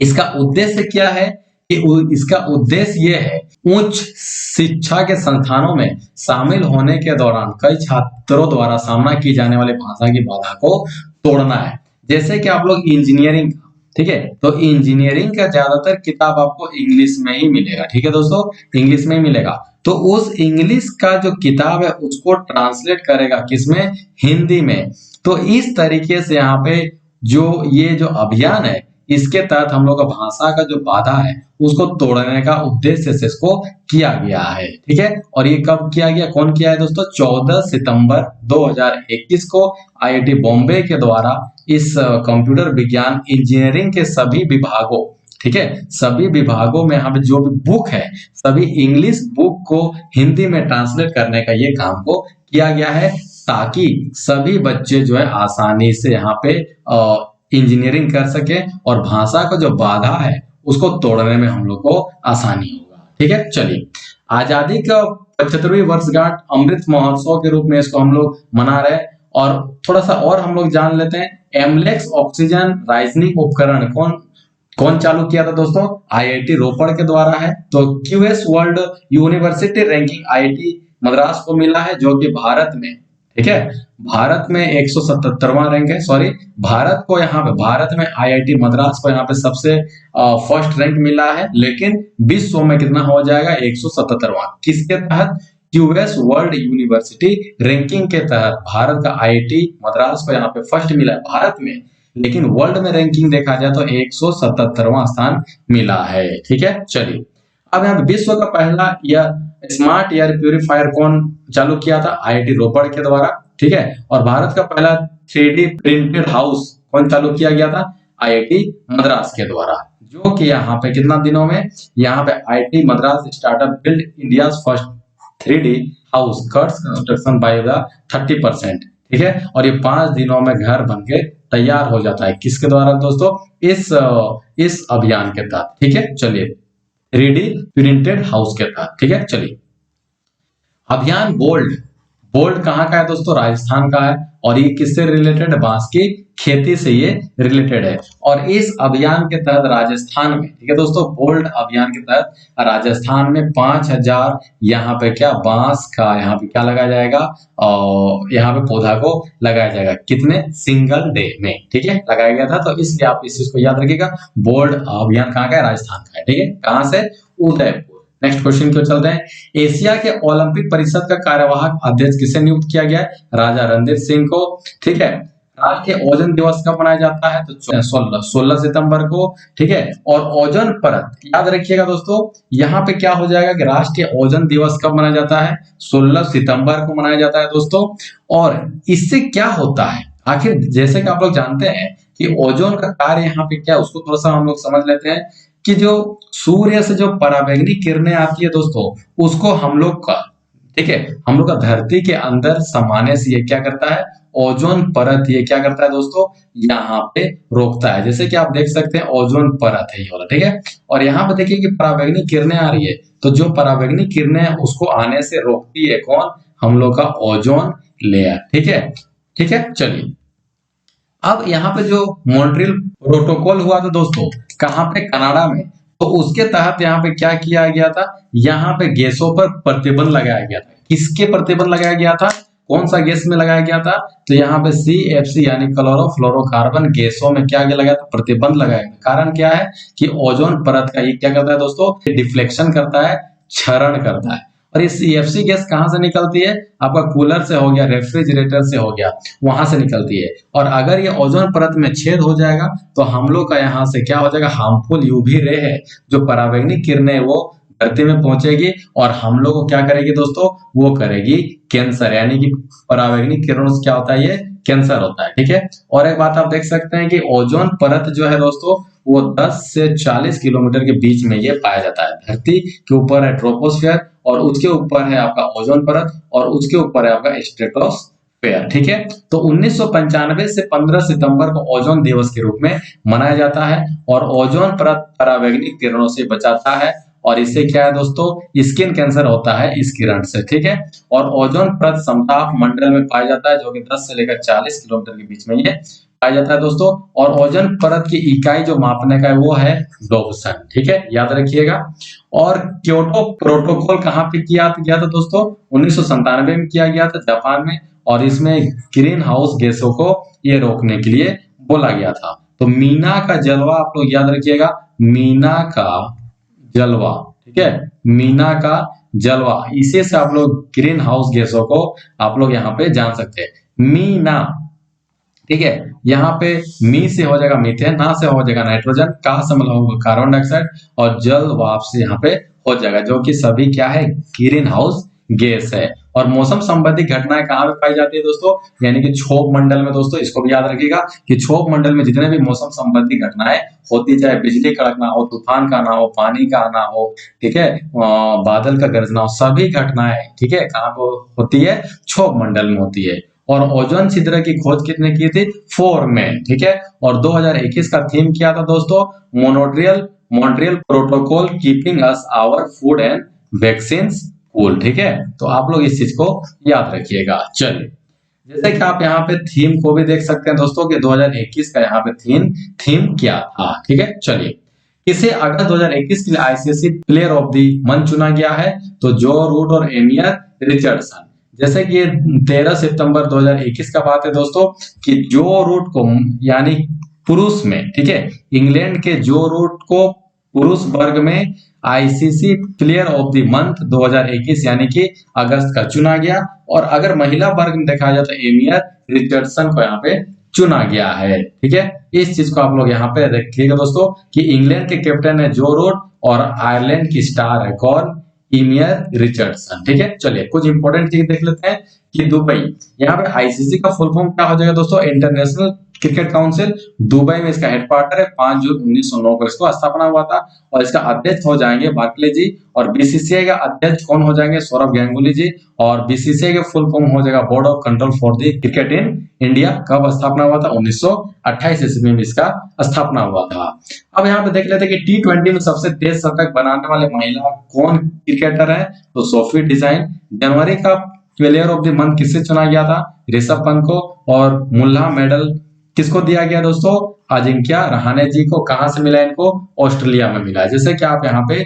इसका उद्देश्य क्या है कि इसका उद्देश्य ये है, उच्च शिक्षा के संस्थानों में शामिल होने के दौरान कई छात्रों द्वारा सामना की जाने वाली भाषा की बाधा को तोड़ना है। जैसे कि आप लोग इंजीनियरिंग, ठीक है, तो इंजीनियरिंग का ज्यादातर किताब आपको इंग्लिश में ही मिलेगा, ठीक है दोस्तों, इंग्लिश में ही मिलेगा। तो उस इंग्लिश का जो किताब है उसको ट्रांसलेट करेगा किसमें, हिंदी में। तो इस तरीके से यहाँ पे ये जो अभियान है, इसके तहत हम लोग का भाषा का जो बाधा है उसको तोड़ने का उद्देश्य से इसको किया गया है, ठीक है। और ये कब किया गया, कौन किया है दोस्तों, 14 सितंबर 2021 को आईआईटी बॉम्बे के द्वारा इस कंप्यूटर विज्ञान इंजीनियरिंग के सभी विभागों, ठीक है, सभी विभागों में यहाँ पे जो भी बुक है, सभी इंग्लिश बुक को हिंदी में ट्रांसलेट करने का ये काम को किया गया है, ताकि सभी बच्चे जो है आसानी से यहाँ पे इंजीनियरिंग कर सके और भाषा का जो बाधा है उसको तोड़ने में हम लोग को आसानी होगा, ठीक है। चलिए, आजादी का 75वीं वर्षगांठ अमृत महोत्सव के रूप में इसको हम लोग मना रहे हैं। और थोड़ा सा और हम लोग जान लेते हैं, एमलेक्स ऑक्सीजन राइजनिंग उपकरण कौन चालू किया था दोस्तों, आईआईटी रोपड़ के द्वारा है। तो QS world university ranking IIT Madras को मिला है, जो कि भारत में, ठीक है, भारत में 177वां रैंक है, सॉरी, भारत को यहाँ पे, भारत में आईआईटी मद्रास को यहाँ पे सबसे फर्स्ट रैंक मिला है, लेकिन विश्व में कितना हो जाएगा, 177वां। किसके तहत, क्यूएस वर्ल्ड यूनिवर्सिटी रैंकिंग के तहत भारत का आईआईटी मद्रास को यहाँ पे फर्स्ट मिला है भारत में, लेकिन वर्ल्ड में रैंकिंग देखा जाए तो 177वां स्थान मिला है, ठीक है। चलिए, अब यहाँ विश्व का पहला स्मार्ट एयर प्यूरिफायर कौन चालू किया था, आईआईटी रोपड़ के द्वारा, ठीक है। और भारत का पहला 3D प्रिंटेड हाउस कौन चालू किया गया था, आईआईटी मद्रास के द्वारा, जो कि यहाँ पे कितना दिनों में, यहाँ पे IIT Madras startup build India first 3D house cuts construction by the 30%, ठीक है। और ये 5 दिनों में घर बन के तैयार हो जाता है, किसके द्वारा दोस्तों, इस अभियान के तहत, ठीक है। चलिए, 3D प्रिंटेड हाउस के तहत, ठीक है। चलिए, अभियान बोल्ड बोल्ट कहाँ का है दोस्तों? राजस्थान का है। और ये किससे रिलेटेड है? बांस की खेती से ये रिलेटेड है। और इस अभियान के तहत राजस्थान में, ठीक है दोस्तों, बोल्ट अभियान के तहत राजस्थान में 5000 यहाँ पे क्या बांस का यहाँ पे क्या लगाया जाएगा, और यहाँ पे पौधा को लगाया जाएगा। कितने? सिंगल डे में, ठीक है, लगाया गया था। तो इसलिए आप इस चीज को याद रखिएगा। बोल्ट अभियान कहाँ का है? राजस्थान का है, ठीक है। कहाँ से? उदयपुर। नेक्स्ट क्वेश्चन की ओर चलते हैं। एशिया के ओलंपिक परिषद का कार्यवाहक अध्यक्ष किसे नियुक्त किया गया है? राजा रणधीर सिंह को, ठीक है। राष्ट्रीय ओजोन दिवस कब मनाया जाता है? तो 16 सितंबर को, ठीक है। और ओजोन परत याद रखिएगा दोस्तों, यहाँ पे क्या हो जाएगा कि राष्ट्रीय ओजोन दिवस कब मनाया जाता है? 16 सितंबर को मनाया जाता है दोस्तों। और इससे क्या होता है? आखिर जैसे कि आप लोग जानते हैं कि ओजोन का कार्य यहाँ पे क्या है, उसको थोड़ा सा हम लोग समझ लेते हैं कि जो सूर्य से जो पराबैंगनी किरणें आती है दोस्तों, उसको हम लोग का, ठीक है, हम लोग का धरती के अंदर समाने से ये क्या करता है? ओजोन परत ये क्या करता है दोस्तों? यहाँ पे रोकता है। जैसे कि आप देख सकते हैं ओजोन परत है ये वाला, ठीक है। और यहाँ पे देखिए कि पराबैंगनी किरणें आ रही है, तो जो पराबैंगनी किरणें हैं उसको आने से रोकती है कौन? हम लोग का ओजोन लेयर, ठीक है। ठीक है, चलिए अब यहाँ पे जो मॉन्ट्रियल प्रोटोकॉल हुआ था दोस्तों, कहाँ पे? कनाडा में। तो उसके तहत यहाँ पे क्या किया गया था? यहाँ पे गैसों पर प्रतिबंध लगाया गया था। किसके प्रतिबंध लगाया गया था? कौन सा गैस में लगाया गया था? तो यहाँ पे CFC यानी क्लोरोफ्लोरोकार्बन गैसों में क्या लगाया था? प्रतिबंध लगाया गया। कारण क्या है कि ओजोन परत का ये क्या करता है दोस्तों? डिफ्लेक्शन करता है, क्षरण करता है। और ये CFC गैस कहाँ से निकलती है? आपका कूलर से हो गया, रेफ्रिजरेटर से हो गया, वहां से निकलती है। और अगर ये ओजोन परत में छेद हो जाएगा तो हम लोग का यहाँ से क्या हो जाएगा? हार्मफुल यूवी रे है, जो पराबैंगनी किरणें वो धरती में पहुंचेगी और हम लोग को क्या करेगी दोस्तों? वो करेगी कैंसर, यानी कि पराबैंगनी किरणों से क्या होता है? ये कैंसर होता है, ठीक है। और एक बात आप देख सकते हैं कि ओजोन परत जो है दोस्तों, वो 10 से 40 किलोमीटर के बीच में ये पाया जाता है। धरती के ऊपर है ट्रोपोस्फियर, और उसके ऊपर है आपका ओजोन परत, और उसके ऊपर है आपका स्ट्रेटोस्फेयर, ठीक है। तो 1995 से 15 सितंबर को ओजोन दिवस के रूप में मनाया जाता है। और ओजोन परत पराबैंगनी किरणों से बचाता है, और इससे क्या है दोस्तों? स्किन कैंसर होता है इस किरण से, ठीक है। और ओजोन परत समताप मंडल में पाया जाता है, जो कि 10 से लेकर 40 किलोमीटर के बीच में ये पाया जाता है दोस्तों। और ओजोन परत की इकाई जो मापने का है वो है डोप्सन, ठीक है, याद रखिएगा। और क्योटो प्रोटोकॉल कहाँ पे किया गया था दोस्तों? 1997 में किया गया था, जापान में। और इसमें ग्रीन हाउस गैसों को ये रोकने के लिए बोला गया था। तो मीना का जलवा आप लोग याद रखिएगा, मीना का जलवा, ठीक है, मीना का जलवा, इसी से आप लोग ग्रीन हाउस गैसों को आप लोग यहाँ पे जान सकते हैं। मीना, ठीक है। यहाँ पे मी से हो जाएगा मीथेन, ना से हो जाएगा नाइट्रोजन, का से मतलब होगा कार्बन डाइऑक्साइड, और जल वाष्प से यहाँ पे हो जाएगा, जो कि सभी क्या है? ग्रीन हाउस गैस है। और मौसम संबंधी घटनाएं कहाँ पे पाई जाती है दोस्तों? यानी कि क्षोभ मंडल में दोस्तों, इसको भी याद रखिएगा कि क्षोभ मंडल में जितने भी मौसम संबंधी घटनाएं होती, चाहे बिजली कड़कना हो, तूफान का आना हो, पानी का आना हो, ठीक है, बादल का गरजना हो, सभी घटनाएं, ठीक है, कहाँ पे होती है? क्षोभ मंडल में होती है। और ओजोन छिद्र की खोज कितने की थी? 4 में, ठीक है। और 2021 का थीम क्या था दोस्तों? Montreal Protocol keeping us our food and vaccines cool, ठीक है। तो आप लोग इस चीज को याद रखिएगा। चलिए, जैसे कि आप यहाँ पे थीम को भी देख सकते हैं दोस्तों कि 2021 का यहाँ पे थीम क्या था, ठीक है। चलिए, इसे अगस्त 2021 के लिए ICC player of the month चुना गया है, तो जो रूट और एमियर रिचर्डसन। जैसे कि ये 13 सितंबर 2021 का बात है दोस्तों कि जो रूट को, यानी पुरुष में, ठीक है, इंग्लैंड के जो रूट को पुरुष वर्ग में ICC player of the month 2021 यानी कि अगस्त का चुना गया। और अगर महिला वर्ग में देखा जाए तो एमियर रिचर्डसन को यहाँ पे चुना गया है, ठीक है। इस चीज को आप लोग यहाँ पे देखिएगा दोस्तों कि इंग्लैंड के कैप्टन है जो रूट, और आयरलैंड की स्टार है कौन? एमियर रिचर्डसन, ठीक है। चलिए, कुछ इंपॉर्टेंट चीज देख लेते हैं कि दुबई, यहाँ पे ICC का फुल फॉर्म क्या हो जाएगा दोस्तों? International cricket council. दुबई में इसका हेडक्वार्टर है। 5 जून 1909 को इसको स्थापना हुआ था। और इसका अध्यक्ष हो जाएंगे बार्कले जी, और BCCI का अध्यक्ष कौन हो जाएंगे? सौरभ गांगुली जी। और BCCI का फुल फॉर्म हो जाएगा board of control for the cricket in India. कब स्थापना हुआ था? 1928 ईस्वी में इसका स्थापना हुआ था। अब यहाँ पे देख लेते हैं कि T20 में सबसे तेज शतक बनाने वाले महिला कौन क्रिकेटर है? तो सोफी डिजाइन। जनवरी का प्लेयर ऑफ द मंथ किसे चुना गया था? ऋषभ पंत को। और मुल्ला मेडल किसको दिया गया दोस्तों? अजिंक्य रहाणे जी को। कहां से मिला इनको? ऑस्ट्रेलिया में मिला। जैसे कि आप यहाँ पे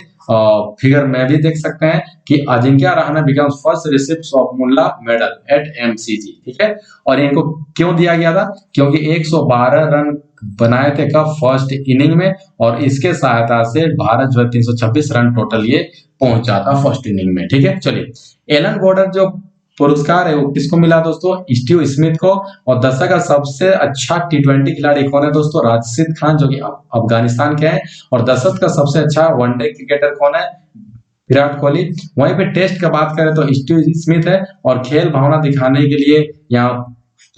फिगर में भी देख सकते हैं कि Ajinkya Rahane becomes first receipt of Mullagh medal at MCG, ठीक है। और इनको क्यों दिया गया था? क्योंकि 112 रन बनाए थे कब? फर्स्ट इनिंग में, और इसके सहायता से भारत जो है 326 रन टोटल ये पहुंचा था फर्स्ट इनिंग में, ठीक है। चलिए, एलन गॉडर जो पुरस्कार है वो किसको मिला दोस्तों? स्टीव स्मिथ को। और दशक का सबसे अच्छा टी20 खिलाड़ी कौन है दोस्तों? राशिद खान, जो कि अफगानिस्तान के हैं। और दशक का सबसे अच्छा वनडे क्रिकेटर कौन है? विराट कोहली। वहीं पे टेस्ट की बात करें तो स्टीव स्मिथ है। और खेल भावना दिखाने के लिए यहाँ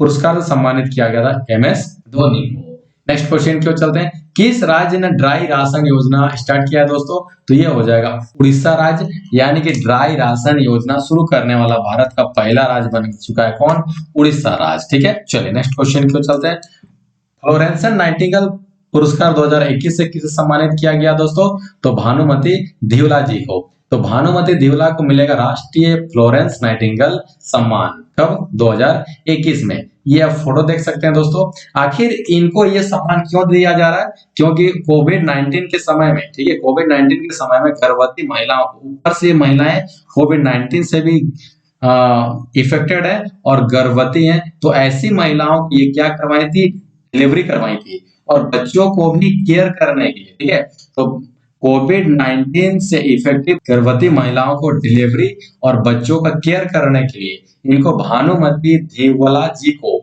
पुरस्कार से सम्मानित किया गया था MS धोनी को। नेक्स्ट क्वेश्चन क्यों चलते हैं। किस राज्य ने ड्राई राशन योजना स्टार्ट किया है दोस्तों? तो ये हो जाएगा उड़ीसा राज्य। यानी कि ड्राई राशन योजना शुरू करने वाला भारत का पहला राज्य बन चुका है कौन? उड़ीसा राज्य, ठीक है। चलिए नेक्स्ट क्वेश्चन क्यों चलते हैं। फ्लोरेंस नाइटिंगेल पुरस्कार 2021 से किसे सम्मानित किया गया दोस्तों? तो भानुमति धिवला जी को। तो भानुमति धिवला को मिलेगा राष्ट्रीय फ्लोरेंस नाइटिंगेल सम्मान। कब? 2021 में। ये आप फोटो देख सकते हैं दोस्तों। आखिर इनको ये सम्मान क्यों दिया जा रहा है? क्योंकि कोविड-19 के समय में, ठीक है, कोविड-19 के समय में गर्भवती महिलाओं को, ऊपर से महिलाएं कोविड-19 से भी इफेक्टेड है और गर्भवती हैं, तो ऐसी महिलाओं की ये क्या करवाई थी? डिलीवरी करवाई थी। और बच्चों को भी केयर करने के लिए, ठीक है। तो कोविड-19 से इफेक्टिव गर्भवती महिलाओं को डिलीवरी और बच्चों का केयर करने के लिए इनको भानुमति धिवला जी को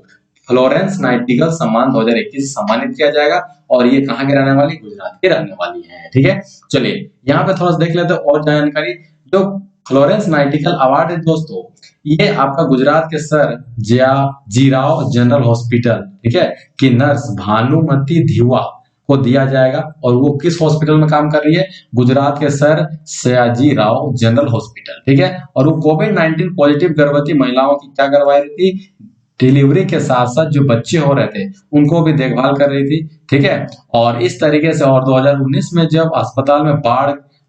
फ्लोरेंस नाइटिंगेल सम्मान 2021 सम्मानित किया जाएगा। और ये कहाँ के रहने वाली? गुजरात के रहने वाली है, ठीक है। चलिए यहाँ पे थोड़ा सा देख लेते हैं और जानकारी। जो फ्लोरेंस नाइटिंगेल अवार्ड है दोस्तों, ये आपका गुजरात के सर जीराव जनरल हॉस्पिटल, ठीक है, कि नर्स भानुमति धिवा को दिया जाएगा। और वो किस हॉस्पिटल में काम कर रही है? गुजरात के sir Sayaji Rao general hospital, ठीक है। और वो कोविड-19 पॉजिटिव गर्भवती महिलाओं की क्या करवा रही थी? डिलीवरी के साथ साथ जो बच्चे हो रहे थे उनको भी देखभाल कर रही थी, ठीक है। और इस तरीके से, और 2019 में जब अस्पताल में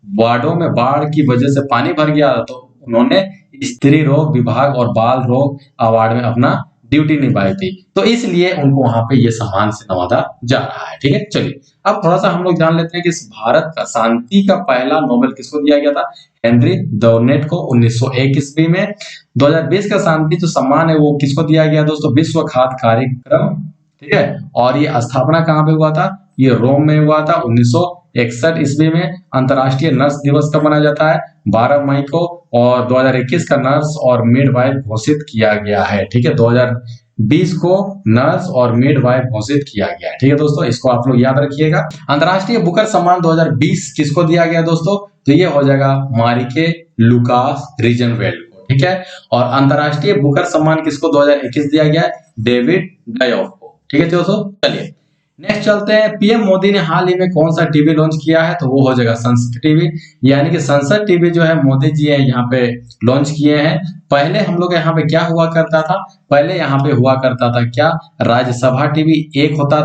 वार्डों में बाढ़ की वजह से पानी भर गया तो उन्होंने स्त्री रोग विभाग और बाल रोग अवार्ड में अपना ड्यूटी निभाई थी। तो इसलिए उनको वहां पे ये सम्मान से नवाजा जा रहा है, ठीक है। चलिए अब थोड़ा सा हम लोग जान लेते हैं कि इस भारत का शांति का पहला नोबेल किसको दिया गया था? हेनरी डोनेट को 1901 ईस्वी में। 2020 का शांति जो सम्मान है वो किसको दिया गया दोस्तों? विश्व खाद्य कार्यक्रम, ठीक है। और ये स्थापना कहाँ पे हुआ था? ये रोम में हुआ था 1961 ईस्वी में। अंतर्राष्ट्रीय नर्स दिवस कब मनाया जाता है? 12 मई को। और 2021 का नर्स और मिडवाइफ घोषित किया गया है, ठीक है। 2020 को नर्स और मिडवाइफ घोषित किया गया है, ठीक है दोस्तों, इसको आप लोग याद रखिएगा। अंतर्राष्ट्रीय बुकर सम्मान 2020 किसको दिया गया दोस्तों? तो ये हो जाएगा मारिके लुकास रिजनवेल्ड को, ठीक है। और अंतर्राष्ट्रीय बुकर सम्मान किसको 2021 दिया गया है? डेविड डायोफ को, ठीक है दोस्तों। चलिए नेक्स्ट चलते हैं। पीएम मोदी ने हाल ही में कौन सा टीवी लॉन्च किया है? तो वो हो जाएगा संसद टीवी। यानी कि संसद टीवी जो है मोदी जी है यहाँ पे लॉन्च किए हैं। पहले हम लोग यहाँ पे क्या हुआ करता था? पहले यहाँ पे हुआ करता था क्या? राज्यसभा टीवी एक होता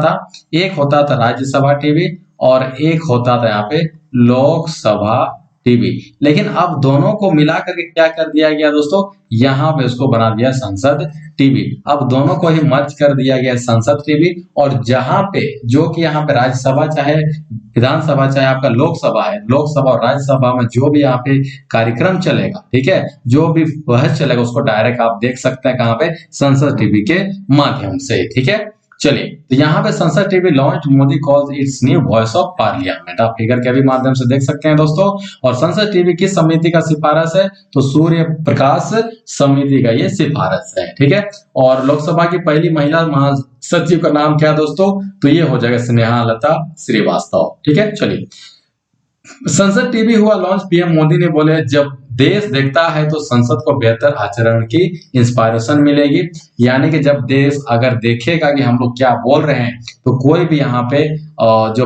था राज्यसभा टीवी, और एक होता था यहाँ पे लोकसभा टीवी। लेकिन अब दोनों को मिला करके क्या कर दिया गया दोस्तों? यहाँ पे उसको बना दिया संसद टीवी। अब दोनों को ही मर्ज कर दिया गया संसद टीवी। और जहां पे जो कि यहाँ पे राज्यसभा चाहे विधानसभा चाहे आपका लोकसभा है, लोकसभा और राज्यसभा में जो भी यहाँ पे कार्यक्रम चलेगा, ठीक है, जो भी बहस चलेगा उसको डायरेक्ट आप देख सकते हैं कहाँ पे? संसद टीवी के माध्यम से, ठीक है। चलिए तो यहाँ पे संसद TV launch Modi calls it's new voice of parliament, आप फिगर के भी माध्यम से देख सकते हैं दोस्तों। और संसद टीवी किस समिति का सिफारिश है? तो सूर्य प्रकाश समिति का ये सिफारिश है, ठीक है। और लोकसभा की पहली महिला महासचिव का नाम क्या है दोस्तों? तो ये हो जाएगा स्नेहलता श्रीवास्तव, ठीक है। चलिए संसद टीवी हुआ लॉन्च। पीएम मोदी ने बोले जब देश देखता है तो संसद को बेहतर आचरण की इंस्पायरेशन मिलेगी। यानी कि जब देश अगर देखेगा कि हम लोग क्या बोल रहे हैं तो कोई भी यहाँ पे जो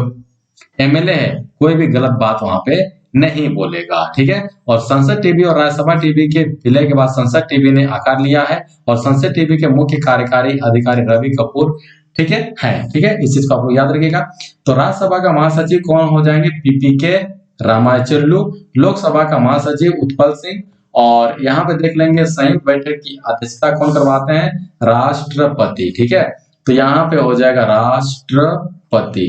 एमएलए है कोई भी गलत बात वहां पे नहीं बोलेगा, ठीक है। और संसद टीवी और राज्यसभा टीवी के विलय के बाद संसद टीवी ने आकार लिया है। और संसद टीवी के मुख्य कार्यकारी अधिकारी रवि कपूर, ठीक है, ठीक है, इस चीज को आप लोग याद रखिएगा। तो राज्यसभा का महासचिव कौन हो जाएंगे? पीपीके रामाचर्लू। लोकसभा का महासचिव उत्पल सिंह। और यहाँ पे देख लेंगे संयुक्त बैठक की अध्यक्षता कौन करवाते हैं, राष्ट्रपति। ठीक है, तो यहाँ पे हो जाएगा राष्ट्रपति।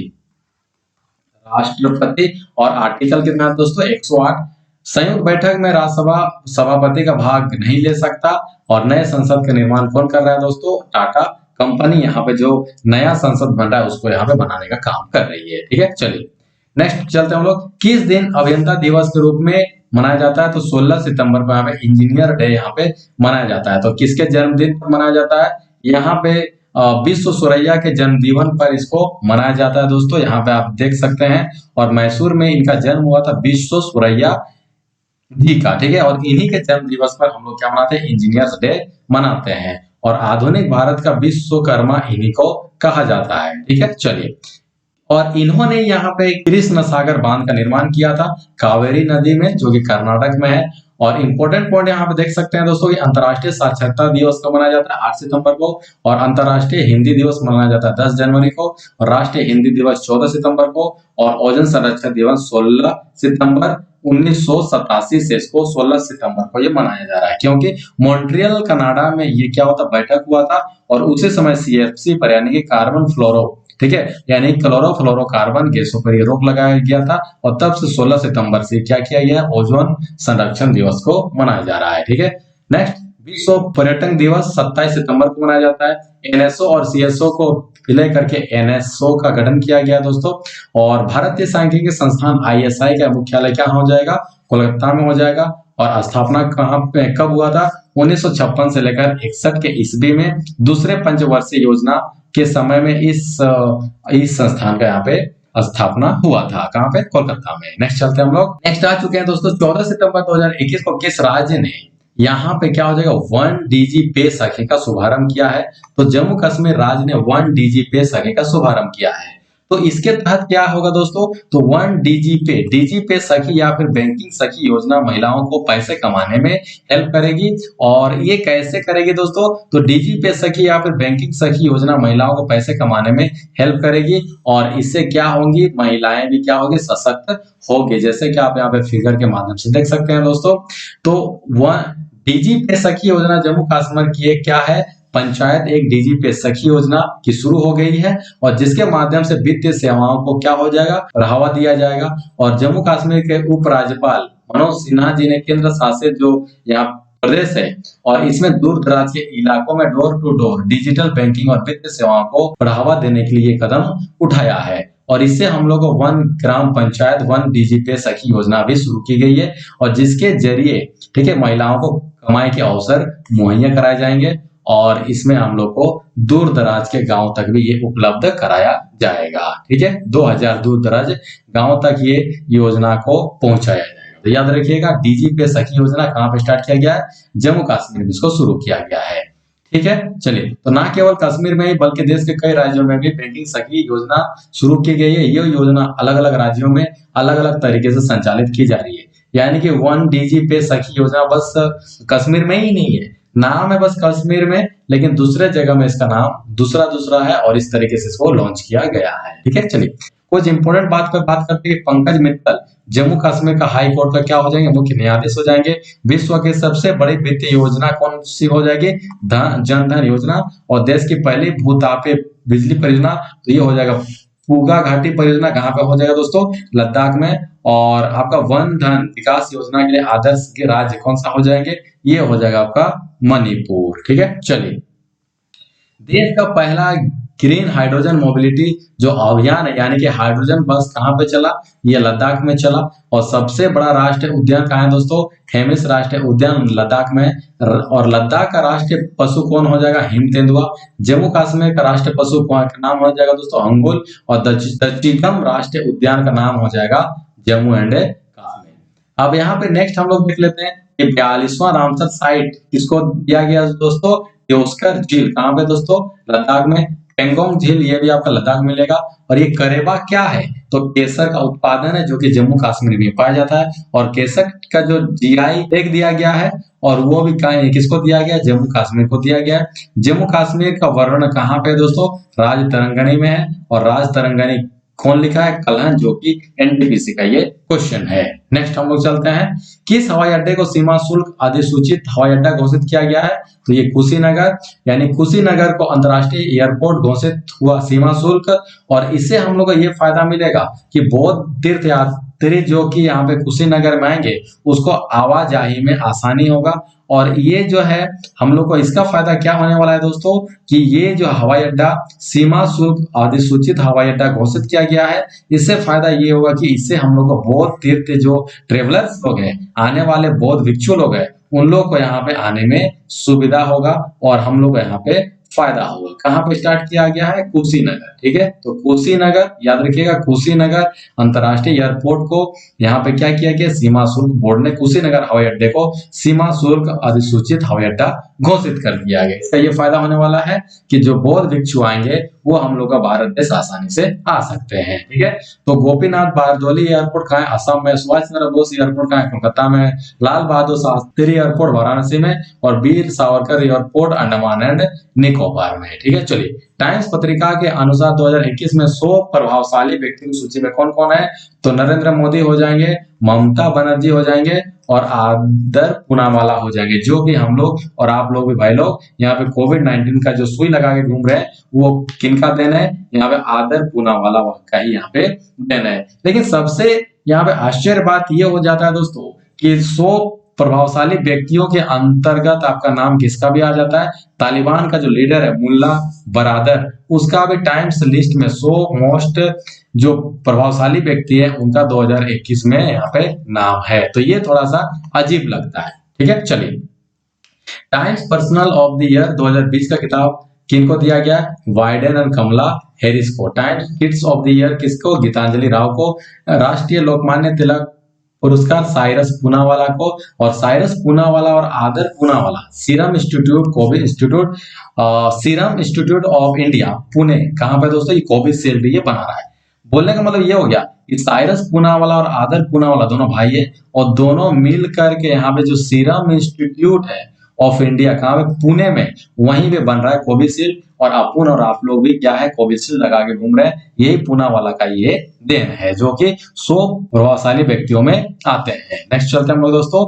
राष्ट्रपति और आर्टिकल कितना है दोस्तों, 108। संयुक्त बैठक में राज्यसभा सभापति का भाग नहीं ले सकता। और नए संसद का निर्माण कौन कर रहा है दोस्तों, टाटा कंपनी यहाँ पे जो नया संसद बन रहा है उसको यहाँ पे बनाने का काम कर रही है। ठीक है, चलिए नेक्स्ट चलते हैं हम लोग। किस दिन अभियंता दिवस के रूप में मनाया जाता है, तो 16 सितंबर को यहाँ पे इंजीनियर डे यहाँ पे मनाया जाता है। तो किसके जन्मदिन पर मनाया जाता है, यहाँ पे विश्व सुरैया के जन्म दिवस पर इसको मनाया जाता है दोस्तों। यहाँ पे आप देख सकते हैं, और मैसूर में इनका जन्म हुआ था विश्व सुरैया जी का। ठीक है, और इन्हीं के जन्म दिवस पर हम लोग क्या मनाते हैं, इंजीनियर्स डे मनाते हैं। और आधुनिक भारत का विश्वकर्मा इन्हीं को कहा जाता है। ठीक है, चलिए, और इन्होंने यहाँ पे कृष्ण सागर बांध का निर्माण किया था कावेरी नदी में, जो कि कर्नाटक में है। और इंपॉर्टेंट पॉइंट यहाँ पे देख सकते हैं दोस्तों, ये अंतर्राष्ट्रीय साक्षरता दिवस को मनाया जाता है 8 सितंबर को, और अंतर्राष्ट्रीय हिंदी दिवस मनाया जाता है 10 जनवरी को, और राष्ट्रीय हिंदी दिवस 14 सितंबर को, और ओजोन संरक्षण दिवस 16 सितंबर 1987 से इसको 16 सितंबर को ये मनाया जा रहा है, क्योंकि मॉन्ट्रियल कनाडा में ये क्या होता बैठक हुआ था, और उसी समय सीएफसी पर यानी कि कार्बन फ्लोरो, ठीक है, यानी क्लोरोफ्लोरोकार्बन गैसों पर ये रोक लगाया गया था। और तब से 16 सितंबर से क्या किया गया, ओजोन संरक्षण दिवस को मनाया जा रहा है। ठीक है, नेक्स्ट विश्व पर्यटन दिवस 27 सितंबर को मनाया जाता है। एनएसओ और सीएसओ को विलय करके एनएसओ का गठन किया गया दोस्तों। और भारतीय सांख्यिकी संस्थान आईएसआई का मुख्यालय क्या हो जाएगा, कोलकाता में हो जाएगा। और स्थापना कहाँ पे कब हुआ था, 1956 से लेकर 61 के ईस्वी में दूसरे पंचवर्षीय योजना के समय में इस संस्थान का यहाँ पे स्थापना हुआ था। कहाँ पे, कोलकाता में। नेक्स्ट चलते हैं हम लोग। नेक्स्ट आ चुके हैं दोस्तों 14 सितंबर 2021 को किस राज्य ने यहाँ पे क्या हो जाएगा, 1 डीजी पे सखी का शुभारंभ किया है। तो जम्मू कश्मीर राज्य ने 1 डीजी पे सखी का शुभारंभ किया है। तो इसके तहत क्या होगा दोस्तों, तो 1 डीजी पे सखी या फिर बैंकिंग सखी योजना महिलाओं को पैसे कमाने में हेल्प करेगी। और ये कैसे करेगी दोस्तों, तो डीजी पे सखी या फिर बैंकिंग सखी योजना महिलाओं को पैसे कमाने में हेल्प करेगी। और इससे क्या होंगी, महिलाएं भी क्या होगी, सशक्त होगी, जैसे कि आप यहाँ पे फिगर के माध्यम से देख सकते हैं दोस्तों। तो 1 डीजी पे सखी योजना जम्मू कश्मीर की एक क्या है, पंचायत एक डीजी पे सखी योजना की शुरू हो गई है, और जिसके माध्यम से वित्तीय सेवाओं को क्या हो जाएगा, बढ़ावा दिया जाएगा। और जम्मू कश्मीर के उपराज्यपाल मनोज सिन्हा जी ने केंद्र शासित जो यहाँ प्रदेश है, और इसमें दूर दराज के इलाकों में door to door digital banking और वित्तीय सेवाओं को बढ़ावा देने के लिए कदम उठाया है। और इससे हम लोग को 1 ग्राम पंचायत 1 डीजी पे सखी योजना भी शुरू की गई है, और जिसके जरिए ठीक है महिलाओं को कमाई के अवसर मुहैया कराए जाएंगे। और इसमें हम लोग को दूर दराज के गांव तक भी ये उपलब्ध कराया जाएगा। ठीक है, 2000 दूर दराज गांव तक ये योजना को पहुंचाया जाएगा। तो याद रखिएगा, डीजी पे सखी योजना कहाँ पे स्टार्ट किया गया है, जम्मू कश्मीर में इसको शुरू किया गया है। ठीक है, चलिए, तो ना केवल कश्मीर में ही बल्कि देश के कई राज्यों में भी बैंकिंग सखी योजना शुरू की गई है। ये योजना अलग अलग राज्यों में अलग अलग तरीके से संचालित की जा रही है। यानी कि 1 डीजी पे सखी योजना बस कश्मीर में ही नहीं है, नाम है बस कश्मीर में, लेकिन दूसरे जगह में इसका नाम दूसरा है, और इस तरीके से इसको लॉन्च किया गया है। ठीक है, चलिए, कुछ इंपोर्टेंट बात पर बात करते हैं। पंकज मित्तल जम्मू कश्मीर का हाई कोर्ट का क्या हो जाएंगे, मुख्य न्यायाधीश हो जाएंगे। विश्व की सबसे बड़ी वित्तीय योजना कौन सी हो जाएगी, जन धन योजना। और देश की पहली भूतापीय बिजली परियोजना, तो ये हो जाएगा पूगा घाटी परियोजना। कहाँ पे हो जाएगा दोस्तों, लद्दाख में। और आपका वन धन विकास योजना के लिए आदर्श के राज्य कौन सा हो जाएंगे, ये हो जाएगा आपका मणिपुर। ठीक है, चलिए, देश का पहला ग्रीन हाइड्रोजन मोबिलिटी जो अभियान है, यानी कि हाइड्रोजन बस कहाँ पे चला, ये लद्दाख में चला। और सबसे बड़ा राष्ट्रीय उद्यान कहाँ है दोस्तों, हेमिस राष्ट्रीय उद्यान लद्दाख में। और लद्दाख का राष्ट्रीय पशु कौन हो जाएगा, हिम तेंदुआ। जम्मू कश्मीर का राष्ट्रीय पशु का नाम हो जाएगा दोस्तों अंगुल। और दचिगम राष्ट्रीय उद्यान का नाम हो जाएगा जम्मू एंड कश्मीर। अब यहाँ पे नेक्स्ट हम लोग देख लेते हैं कि 42वां रामसर साइट किसको दिया गया दोस्तों, देओस्कर झील। कहाँ पे दोस्तों, लद्दाख में। पेंगोंग झील ये भी आपका लद्दाख मिलेगा। और ये करेबा क्या है, तो केसर का उत्पादन है, जो कि जम्मू कश्मीर में पाया जाता है। और केसर का जो जीआई टैग दिया गया है, और वो भी किसको दिया गया, जम्मू कश्मीर को दिया गया है। जम्मू कश्मीर का वर्ण कहाँ पे दोस्तों, राज तरंगनी में है। और राज तरंगनी कौन लिखा है? कलहन, जो कि एनटीपीसी का ये क्वेश्चन है। नेक्स्ट हम लोग चलते हैं, किस हवाई अड्डे को सीमा शुल्क अधिसूचित हवाई अड्डा घोषित किया गया है? तो ये कुशीनगर, यानी कुशीनगर को अंतर्राष्ट्रीय एयरपोर्ट घोषित हुआ सीमा शुल्क। और इससे हम लोग को ये फायदा मिलेगा कि बौद्ध तीर्थ यात्री जो कि यहाँ पे कुशीनगर में आएंगे उसको आवाजाही में आसानी होगा। और ये जो है हम लोग को इसका फायदा क्या होने वाला है दोस्तों, कि ये जो हवाई अड्डा सीमा शुल्क अधिसूचित हवाई अड्डा घोषित किया गया है, इससे फायदा ये होगा कि इससे हम लोग को बौद्ध तीर्थ जो ट्रेवलर्स लोग हैं, आने वाले बौद्ध भिक्षु लोग हैं, उन लोग को यहाँ पे आने में सुविधा होगा और हम लोग को यहाँ पे फायदा होगा। कहाँ पे स्टार्ट किया गया है? कुशीनगर, ठीक है। तो कुशीनगर याद रखिएगा, कुशीनगर अंतर्राष्ट्रीय एयरपोर्ट को यहाँ पे क्या किया गया? सीमा शुल्क बोर्ड ने कुशीनगर हवाई अड्डे को सीमा शुल्क अधिसूचित हवाई अड्डा घोषित कर दिया गया। इसका ये फायदा होने वाला है कि जो बौद्ध भिक्षु आएंगे वो हम लोग का भारत देश आसानी से आ सकते हैं, ठीक है। तो गोपीनाथ बारदोली एयरपोर्ट कहाँ है? असम में। सुभाष चंद्र बोस एयरपोर्ट कहाँ है? कोलकाता में। लाल बहादुर शास्त्री एयरपोर्ट वाराणसी में। और वीर सावरकर एयरपोर्ट अंडमान एंड निकोबार में, ठीक है। चलिए, टाइम्स पत्रिका के अनुसार 2021 में 100 प्रभावशाली व्यक्तियों की सूची में कौन कौन है? तो नरेंद्र मोदी हो जाएंगे, ममता बनर्जी हो जाएंगे और आदर पूनावाला हो जाएंगे, जो कि हम लोग और आप लोग भी भाई लोग यहाँ पे कोविड-19 का जो सुई लगा के घूम रहे हैं वो किनका देन है? यहाँ पे आदर पूनावाला का ही यहाँ पे देन है। लेकिन सबसे यहाँ पे आश्चर्य बात ये हो जाता है दोस्तों कि 100 प्रभावशाली व्यक्तियों के अंतर्गत आपका नाम किसका भी आ जाता है? तालिबान का जो लीडर है मुल्ला बरादर, उसका भी टाइम्स लिस्ट में 100 मोस्ट जो प्रभावशाली व्यक्ति है उनका 2021 में यहाँ पे नाम है। तो ये थोड़ा सा अजीब लगता है, ठीक है। चलिए, times personal of the year 2020 का किताब किनको दिया गया? वाइडेन और कमला हैरिस को। Times kids of the year किसको? गीतांजलि राव को। राष्ट्रीय लोकमान्य तिलक पुरस्कार साइरस पूनावाला को। और साइरस पूनावाला और आदर Poonawalla serum institute Covid institute serum institute of India Pune, कहां पे दोस्तों? ये कोविशील्ड ये बना रहा है। बोलने का मतलब ये हो गया कि साइरस पूनावाला और आदर पूनावाला दोनों भाई है और दोनों मिल करके यहाँ पे जो सीरम इंस्टीट्यूट है ऑफ इंडिया, कहाँ पे? पुणे में, वहीं पे बन रहा है कोविशील्ड। और अपुन और आप लोग भी क्या है? कोविशील्ड लगा के घूम रहे हैं। यही पूनावाला का ये देन है, जो कि 100 प्रभावशाली व्यक्तियों में आते हैं। नेक्स्ट चलते हैं हम लोग दोस्तों,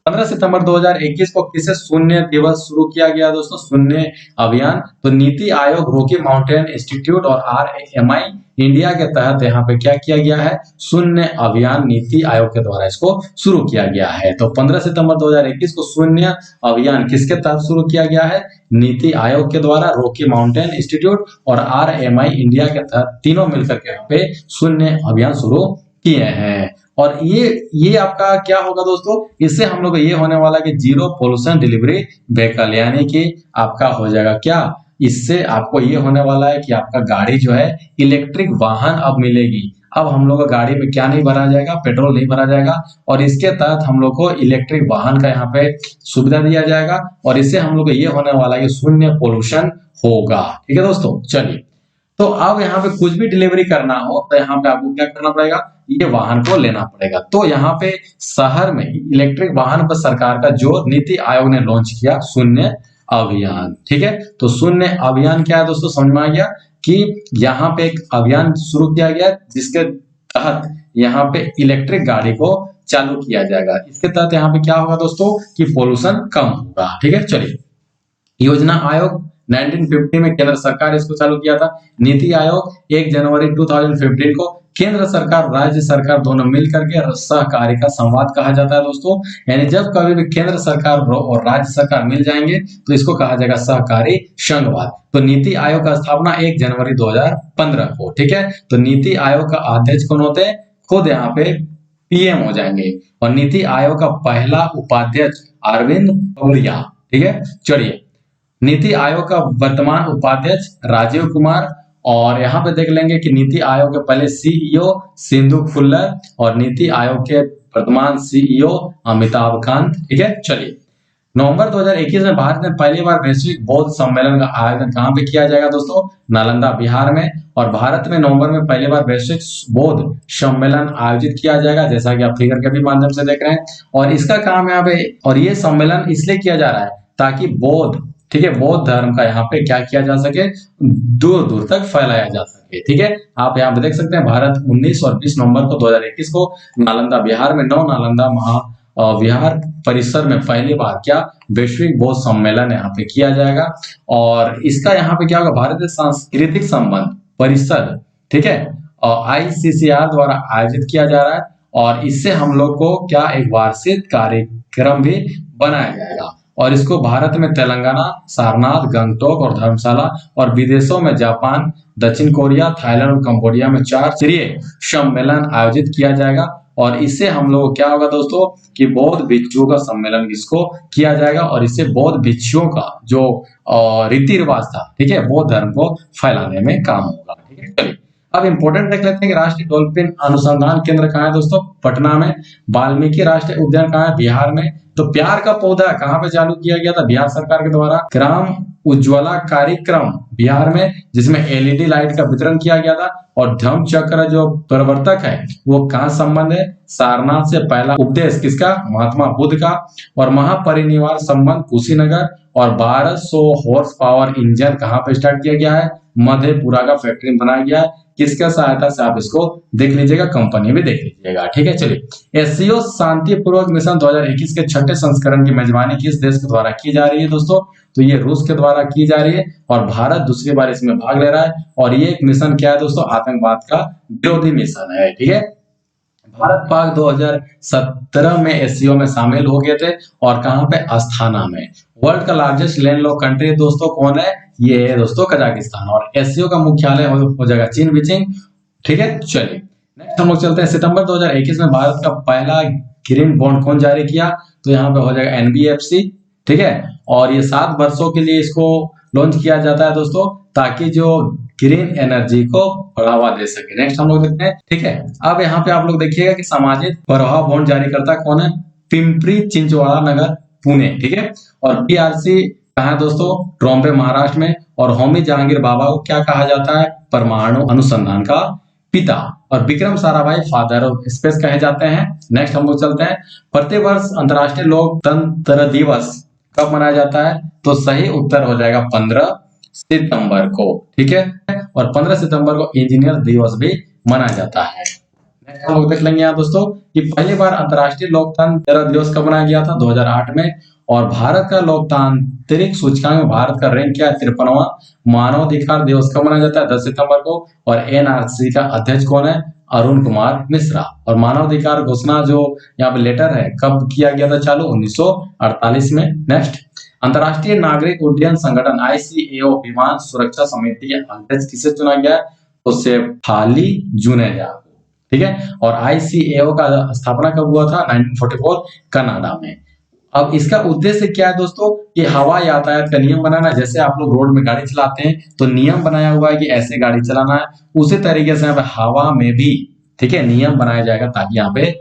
15 सितंबर 2021 को किसे शून्य दिवस शुरू किया गया दोस्तों? शून्य अभियान। तो NITI Aayog, Rocky mountain institute और RMI इंडिया के तहत यहाँ पे क्या किया गया है? शून्य अभियान नीति आयोग के द्वारा इसको शुरू किया गया है। तो 15 सितंबर 2021 को शून्य अभियान किसके तहत शुरू किया गया है? नीति आयोग के द्वारा, रॉकी माउंटेन इंस्टीट्यूट और RMI इंडिया के तहत, तीनों मिलकर के यहाँ पे शून्य अभियान शुरू किए हैं। और ये आपका क्या होगा दोस्तों? इससे हम लोग ये होने वाला कि जीरो पोल्यूशन डिलीवरी व्हीकल, यानी कि आपका हो जाएगा क्या? इससे आपको ये होने वाला है कि आपका गाड़ी जो है इलेक्ट्रिक वाहन अब मिलेगी। अब हम लोग गाड़ी में क्या नहीं भरा जाएगा? पेट्रोल नहीं भरा जाएगा। और इसके तहत हम लोग को इलेक्ट्रिक वाहन का यहाँ पे सुविधा दिया जाएगा और इससे हम लोग को ये होने वाला है कि शून्य पोल्यूशन होगा, ठीक है दोस्तों। चलिए, तो अब यहाँ पे कुछ भी डिलीवरी करना हो तो यहाँ पे आपको क्या करना पड़ेगा? ये वाहन को लेना पड़ेगा। तो यहाँ पे शहर में इलेक्ट्रिक वाहन पर सरकार का जो नीति आयोग ने लॉन्च किया शून्य अभियान, ठीक है। तो शून्य अभियान क्या है दोस्तों? समझ में आ गया कि यहाँ पे एक अभियान शुरू किया गया जिसके तहत यहाँ पे इलेक्ट्रिक गाड़ी को चालू किया जाएगा। इसके तहत यहाँ पे क्या होगा दोस्तों कि पोल्यूशन कम होगा, ठीक है। चलिए, योजना आयोग 1950 में केंद्र सरकार इसको चालू किया था। नीति आयोग 1 जनवरी 2015 को केंद्र सरकार राज्य सरकार दोनों मिलकर के सहकारी का संवाद कहा जाता है दोस्तों। यानी जब कभी भी केंद्र सरकार और राज्य सरकार मिल जाएंगे तो इसको कहा जाएगा सहकारी संघवाद। तो नीति आयोग का स्थापना 1 जनवरी 2015 को, ठीक है। तो नीति आयोग का अध्यक्ष कौन होते हैं? खुद यहाँ पे PM हो जाएंगे। और नीति आयोग का पहला उपाध्यक्ष अरविंद पौड़िया, ठीक है। चलिए, नीति आयोग का वर्तमान उपाध्यक्ष राजीव कुमार। और यहाँ पे देख लेंगे कि नीति आयोग के पहले CEO सिंधु खुल्लर और नीति आयोग के वर्तमान CEO अमिताभ कांत, ठीक है। चलिए, नवंबर 2021 में भारत में पहली बार वैश्विक बौद्ध सम्मेलन का आयोजन कहाँ पे किया जाएगा दोस्तों? नालंदा बिहार में। और भारत में नवंबर में पहली बार वैश्विक बौद्ध सम्मेलन आयोजित किया जाएगा, जैसा कि आप फिगर के भी माध्यम से देख रहे हैं। और इसका काम यहाँ पे, और ये सम्मेलन इसलिए किया जा रहा है ताकि बौद्ध ठीक है, बौद्ध धर्म का यहाँ पे क्या किया जा सके, दूर दूर तक फैलाया जा सके। ठीक है, आप यहाँ पे देख सकते हैं भारत 19 और 20 नवंबर को 2021 को नालंदा बिहार में नव नालंदा महा विहार परिसर में पहली बार क्या वैश्विक बौद्ध सम्मेलन यहाँ पे किया जाएगा। और इसका यहाँ पे क्या होगा, भारतीय सांस्कृतिक संबंध परिषद, ठीक है, ICCR द्वारा आयोजित किया जा रहा है। और इससे हम लोग को क्या एक वार्षिक कार्यक्रम भी बनाया जाएगा। और इसको भारत में तेलंगाना, सारनाथ, गंगटोक और धर्मशाला, और विदेशों में जापान, दक्षिण कोरिया, थाईलैंड और कंबोडिया में 4 स्तरीय सम्मेलन आयोजित किया जाएगा। और इससे हम लोग क्या होगा दोस्तों कि बौद्ध भिक्षुओं का सम्मेलन इसको किया जाएगा। और इससे बौद्ध भिक्षुओं का जो रीति रिवाज था, ठीक है, बौद्ध धर्म को फैलाने में काम होगा। ठीक है, चलिए अब इंपोर्टेंट देख लेते हैं कि राष्ट्रीय डॉल्फिन अनुसंधान केंद्र कहाँ है दोस्तों, पटना में। वाल्मीकि राष्ट्रीय उद्यान कहाँ है, बिहार में। तो प्यार का पौधा कहाँ पे चालू किया गया था, बिहार सरकार के द्वारा। ग्राम उज्ज्वला कार्यक्रम बिहार में, जिसमें LED लाइट का वितरण किया गया था। और धम्म चक्र जो प्रवर्तक है वो कहाँ संबंध है, सारनाथ से पहला उपदेश किसका, महात्मा बुद्ध का। और महापरिनिर्वाण संबंध कुशीनगर। और 1200 हॉर्स पावर इंजन कहाँ पे स्टार्ट किया गया है, मधेपुरा का फैक्ट्री में बनाया गया है। किसका सहायता से, आप इसको देख लीजिएगा, कंपनी भी देख लीजिएगा। ठीक है, चलिए SCO शांतिपूर्वक मिशन 2021 के 6ठे संस्करण की मेजबानी किस देश के द्वारा की जा रही है दोस्तों, तो ये रूस के द्वारा की जा रही है। और भारत दूसरी बार इसमें भाग ले रहा है। और ये एक मिशन क्या है दोस्तों, आतंकवाद का विरोधी मिशन है। ठीक है, भारत पाक 2017 में SCO में शामिल हो गए थे। और कहां पे, अस्थाना में। वर्ल्ड का लार्जेस्ट लैंडलॉक कंट्री दोस्तों कौन है, ये है दोस्तों कजाकिस्तान। और SCO का मुख्यालय हो जाएगा चीन, बीजिंग। ठीक है, चलिए नेक्स्ट हम लोग चलते हैं। सितंबर 2021 में भारत का पहला ग्रीन बॉन्ड कौन जारी किया, तो यहाँ पे हो जाएगा NBFC। ठीक है, और ये 7 वर्षों के लिए इसको लॉन्च किया जाता है दोस्तों, ताकि जो ग्रीन एनर्जी को बढ़ावा दे सके। नेक्स्ट हम लोग देखते हैं। ठीक है, अब यहाँ पे आप लोग देखिएगा कि सामाजिक प्रभाव बॉन्ड जारी करता कौन है, पिंपरी चिंचवाड़ा नगर, पुणे। ठीक है, और BRC कहाँ है दोस्तों, ट्रॉम्बे, महाराष्ट्र में। और होमी जहांगीर बाबा को क्या कहा जाता है, परमाणु अनुसंधान का पिता। और Vikram Sarabhai father of space कहे जाते हैं। नेक्स्ट हम लोग चलते हैं। प्रतिवर्ष अंतर्राष्ट्रीय लोकतंत्र दिवस कब मनाया जाता है, तो सही उत्तर हो जाएगा 15 सितंबर को। ठीक है, और 15 सितंबर को इंजीनियर दिवस भी मनाया जाता है। नेक्स्ट हम लोग देख लेंगे यहाँ दोस्तों कि पहली बार अंतर्राष्ट्रीय लोकतंत्र दिवस कब मनाया गया था, 2008 में। और भारत का लोकतांत्रिक सूचकांक में भारत का रैंक क्या है, 53वां। मानवाधिकार दिवस कब मनाया जाता है, 10 सितंबर को। और NRC का अध्यक्ष कौन है, अरुण कुमार मिश्रा। और मानवाधिकार घोषणा जो यहाँ पे लेटर है कब किया गया था चालू, 1948 में। नेक्स्ट, अंतर्राष्ट्रीय नागरिक उड्डयन संगठन ICAO विमान सुरक्षा समिति के अध्यक्ष किसे चुना गया, तो शेफाली जुनेजा। ठीक है, और ICAO का स्थापना कब हुआ था, 1944 कनाडा में। अब इसका उद्देश्य क्या है दोस्तों, कि हवा यातायात का नियम बनाना। जैसे आप लोग रोड में गाड़ी चलाते हैं तो नियम बनाया हुआ है कि ऐसे गाड़ी चलाना है, उसी तरीके से यहाँ पे हवा में भी, ठीक है, नियम बनाया जाएगा ताकि यहाँ पे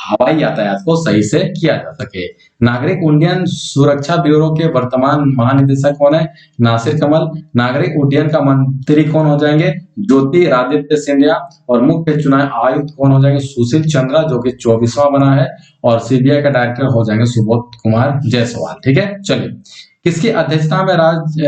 हवाई यातायात को सही से किया जा सके। नागरिक उड्डयन सुरक्षा ब्यूरो के वर्तमान महानिदेशक कौन है, नासिर कमल। नागरिक उड्डयन का मंत्री कौन हो जाएंगे, ज्योतिरादित्य सिंधिया। और मुख्य चुनाव आयुक्त कौन हो जाएंगे, सुशील चंद्रा, जो कि 24वां बना है। और CBI का डायरेक्टर हो जाएंगे सुबोध कुमार जायसवाल। ठीक है, चलिए किसकी अध्यक्षता में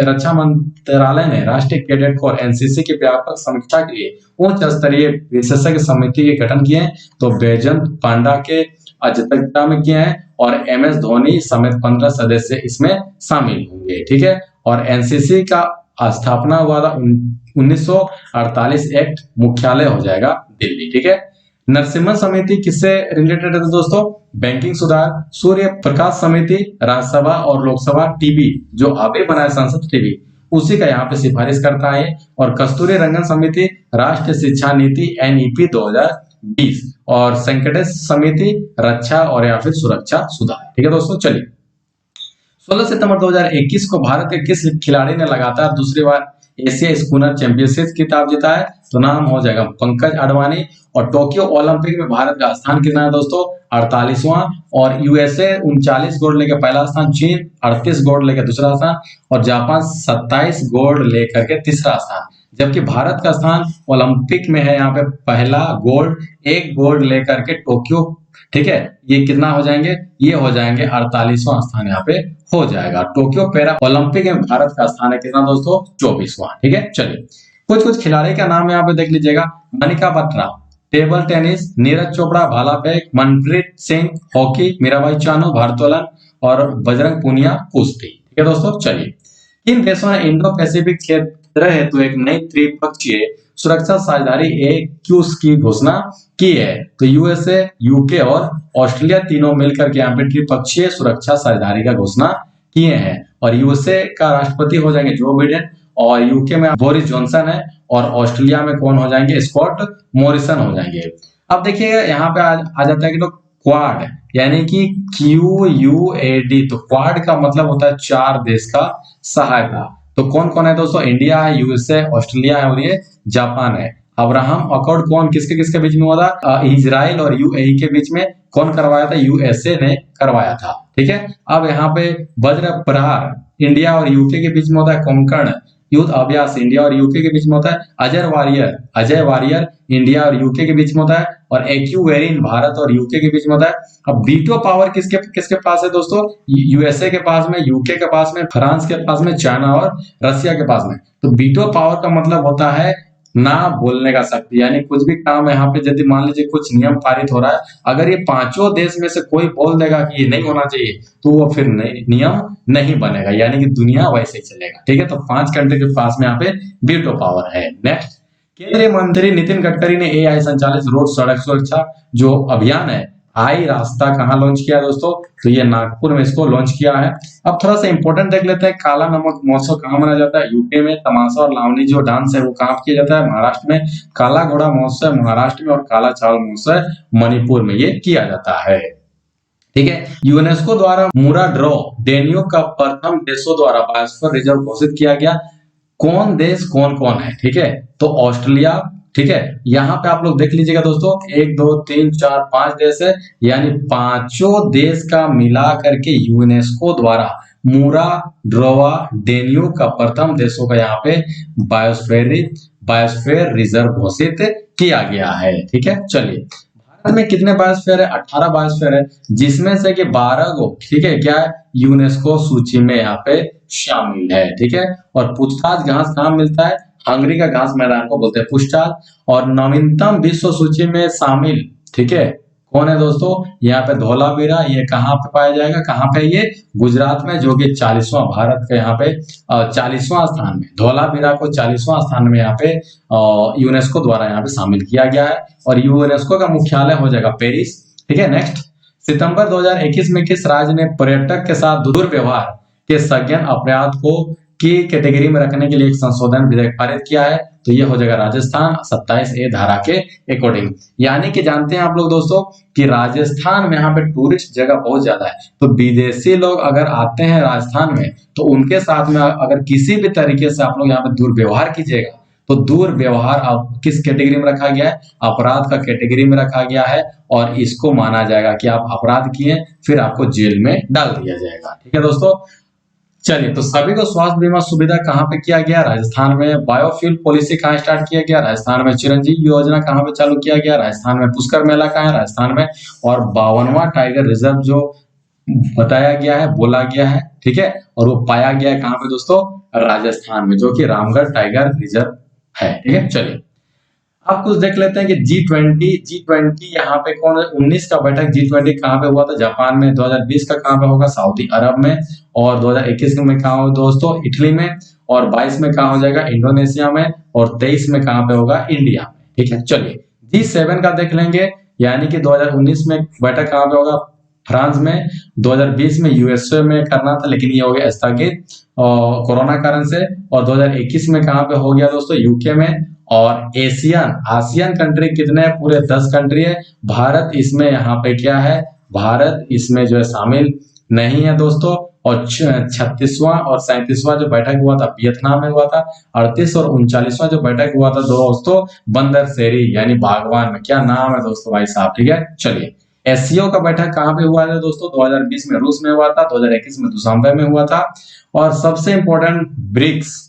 रक्षा मंत्रालय ने राष्ट्रीय कैडेट कोर NCC की व्यापक समीक्षा के लिए उच्च स्तरीय विशेषज्ञ समिति के गठन किए हैं, तो बैजंत पांडा के अध्यक्षता में किए हैं। और MS धोनी समेत 15 सदस्य इसमें शामिल होंगे। ठीक है, और NCC का स्थापना हुआ था 1948 एक्ट, मुख्यालय हो जाएगा दिल्ली। ठीक है, नरसिम्हा समिति किससे रिलेटेड है दोस्तों, बैंकिंग सुधार। सूर्य प्रकाश समिति राज्यसभा और लोकसभा टीवी जो अभी बना है संसद टीवी, उसी का यहाँ पे सिफारिश करता है। और कस्तूरी रंगन समिति राष्ट्रीय शिक्षा नीति NEP 2020। और संकटेश समिति रक्षा और या फिर सुरक्षा सुधार। ठीक है दोस्तों, चलिए 16 सितंबर 2021 को भारत के किस खिलाड़ी ने लगातार दूसरी बार एशिया स्कूनर चैंपियनशिप खिताब जीता है, तो नाम हो जाएगा पंकज अडवाणी। और टोक्यो ओलंपिक में भारत का स्थान कितना है दोस्तों, 48वां। और USA 39 गोल्ड लेकर पहला स्थान, चीन 38 गोल्ड लेकर दूसरा स्थान, और जापान 27 गोल्ड लेकर के तीसरा स्थान। जबकि भारत का स्थान ओलंपिक में है यहाँ पे पहला गोल्ड, 1 गोल्ड लेकर के टोक्यो ठीक है, ये कितना हो जाएंगे, ये हो जाएंगे 48वां स्थान यहाँ पे हो जाएगा। टोक्यो पैरा ओलंपिक में भारत का स्थान है कितना दोस्तों, 24वां। ठीक है, चलिए कुछ कुछ खिलाड़ी का नाम यहाँ पे देख लीजिएगा। मनिका बत्रा टेबल टेनिस, नीरज चोपड़ा भाला फेंक, मनप्रीत सिंह हॉकी, मीराबाई चानू भारोत्तोलन और बजरंग पूनिया कुश्ती। ठीक है दोस्तों, चलिए किन देशों ने इंडो पैसिफिक क्षेत्र हेतु एक नई त्रिपक्षीय सुरक्षा साझेदारी AQUS की घोषणा की है? तो यूएसए, यूके और ऑस्ट्रेलिया तीनों मिलकर के यहाँ पे त्रिपक्षीय सुरक्षा साझेदारी का घोषणा किए हैं। और यूएसए का राष्ट्रपति हो जाएंगे जो बिडेन, और यूके में बोरिस जॉनसन है, और ऑस्ट्रेलिया में कौन हो जाएंगे, स्कॉट मॉरिसन हो जाएंगे। अब देखिएगा यहाँ पे आ जाता है कि लोग क्वाड यानी कि QUAD, तो क्वाड का मतलब होता है 4 देश का सहायता। तो कौन कौन है दोस्तों, इंडिया है, यूएसए, ऑस्ट्रेलिया है और ये जापान है। अब्राहम अकॉर्ड कौन किसके किसके बीच में हुआ था, इजराइल और UAE के बीच में। कौन करवाया था, यूएसए ने करवाया था। ठीक है, अब यहाँ पे वज्र प्रहार इंडिया और यूके के बीच में होता है। कोंकण युद्ध अभ्यास इंडिया और यूके के बीच में होता है। अजय वारियर इंडिया और यूके के बीच में होता है। और एक्यूवेरिन भारत और यूके के बीच में होता है। अब वीटो पावर किसके किसके पास है दोस्तों, यूएसए के पास में, यूके के पास में, फ्रांस के पास में, चाइना और रशिया के पास में। तो वीटो पावर का मतलब होता है ना बोलने का शक्ति, यानी कुछ भी काम यहाँ पे यदि मान लीजिए कुछ नियम पारित हो रहा है, अगर ये 5 देश में से कोई बोल देगा कि ये नहीं होना चाहिए तो वो फिर नियम नहीं बनेगा, यानी कि दुनिया वैसे ही चलेगा। ठीक है, तो 5 कंट्री के पास में यहाँ पे वीटो पावर है। नेक्स्ट, केंद्रीय मंत्री नितिन गडकरी ने AI संचालित रोड सड़क सुरक्षा जो अभियान है आई रास्ता कहाँ लॉन्च किया दोस्तों, तो ये नागपुर में इसको लॉन्च किया है। अब थोड़ा सा इंपॉर्टेंट देख लेते हैं, काला नमक महोत्सव कहाँ मनाया जाता है, यूके में। तमाशा और लावनी जो डांस है वो कहाँ किया जाता है, महाराष्ट्र में। काला घोड़ा महोत्सव महाराष्ट्र में और काला चावल महोत्सव मणिपुर में ये किया जाता है। ठीक है, यूनेस्को द्वारा मुरा ड्रॉ डेनियो का प्रथम देशों द्वारा बायोस्फीयर रिजर्व घोषित किया गया। कौन देश कौन कौन है, ठीक है, तो ऑस्ट्रेलिया। ठीक है, यहाँ पे आप लोग देख लीजिएगा दोस्तों, 1 2 3 4 5 देश है, यानी 5 देश का मिला करके यूनेस्को द्वारा मुरा ड्रोवा डेनियो का प्रथम देशों का यहाँ पे बायोस्फीयर रिजर्व घोषित किया गया है। ठीक है, चलिए भारत में कितने बायोस्फीयर है, 18 बायोस्फीयर है, जिसमें से कि 12 को, ठीक है, क्या है, यूनेस्को सूची में यहाँ पे शामिल है। ठीक है, और पूछताछ घास कहाँ मिलता है, हंगरी का घास मैदान को बोलते हैं पूछताछ। और नवीनतम विश्व सूची में शामिल, ठीक है, कौन है दोस्तों, यहाँ पे धौलावीरा। ये कहाँ पे पाया जाएगा, कहाँ पे, ये गुजरात में, जो कि 40वां भारत के यहाँ पे 40वां स्थान में, धौलावीरा को 40वां स्थान में यहाँ पे यूनेस्को द्वारा यहाँ पे शामिल किया गया है। और यूनेस्को का मुख्यालय हो जाएगा पेरिस। ठीक है, नेक्स्ट, सितंबर 2021 में किस राज्य ने पर्यटक के साथ दुर्व्यवहार के संज्ञान अपराध को की कैटेगरी में रखने के लिए एक संशोधन विधेयक पारित किया है, तो ये हो जाएगा राजस्थान 27A धारा के अकॉर्डिंग। यानी कि जानते हैं आप लोग दोस्तों कि राजस्थान में यहाँ पे टूरिस्ट जगह बहुत ज्यादा है, तो विदेशी लोग अगर आते हैं राजस्थान में तो उनके साथ में अगर किसी भी तरीके से आप लोग यहाँ पे दुर्व्यवहार कीजिएगा, तो दुर्व्यवहार अब किस कैटेगरी में रखा गया है, अपराध का कैटेगरी में रखा गया है। और इसको माना जाएगा कि आप अपराध किए, फिर आपको जेल में डाल दिया जाएगा। ठीक है दोस्तों, चलिए, तो सभी को स्वास्थ्य बीमा सुविधा कहाँ पे किया गया, राजस्थान में। बायोफ्यूल पॉलिसी कहाँ स्टार्ट किया गया, राजस्थान में। चिरंजीवी योजना कहाँ पे चालू किया गया, राजस्थान में। पुष्कर मेला कहाँ है, राजस्थान में। और 52वां टाइगर रिजर्व जो बताया गया है, बोला गया है, ठीक है, और वो पाया गया है कहाँ पे दोस्तों, राजस्थान में, जो कि रामगढ़ टाइगर रिजर्व है। ठीक है, चलिए अब कुछ देख लेते हैं कि G20 यहाँ पे कौन है, 19 का बैठक G20 कहाँ पे हुआ था, जापान में। 2020 का कहाँ पे होगा, सऊदी अरब में। और 2021 में कहाँ होगा दोस्तों, इटली में। और 22 में कहाँ हो जाएगा, इंडोनेशिया में। और 23 में कहाँ पे होगा, इंडिया में। ठीक है, चलिए G7 का देख लेंगे, यानी कि 2019 में बैठक कहाँ पे होगा, फ्रांस में। 2020 में यूएसए में करना था, लेकिन ये हो गया स्थगित कोरोना कारण से। और 2021 में कहाँ पे हो गया दोस्तों, यूके में। और आसियान कंट्री कितने, पूरे 10 कंट्री है। भारत इसमें यहाँ पे क्या है, भारत इसमें जो है शामिल नहीं है दोस्तों। और 36वां और 37वां जो बैठक हुआ था वियतनाम में हुआ था। 38 और 39वां जो बैठक हुआ था दोस्तों बंदरसेरी यानी बागवान में। क्या नाम है दोस्तों भाई साहब, ठीक है। चलिए एससीओ का बैठक कहाँ पे हुआ था दोस्तों, 2020 में रूस में हुआ था, 2021 में दुशांबे में हुआ था। और सबसे इंपॉर्टेंट ब्रिक्स,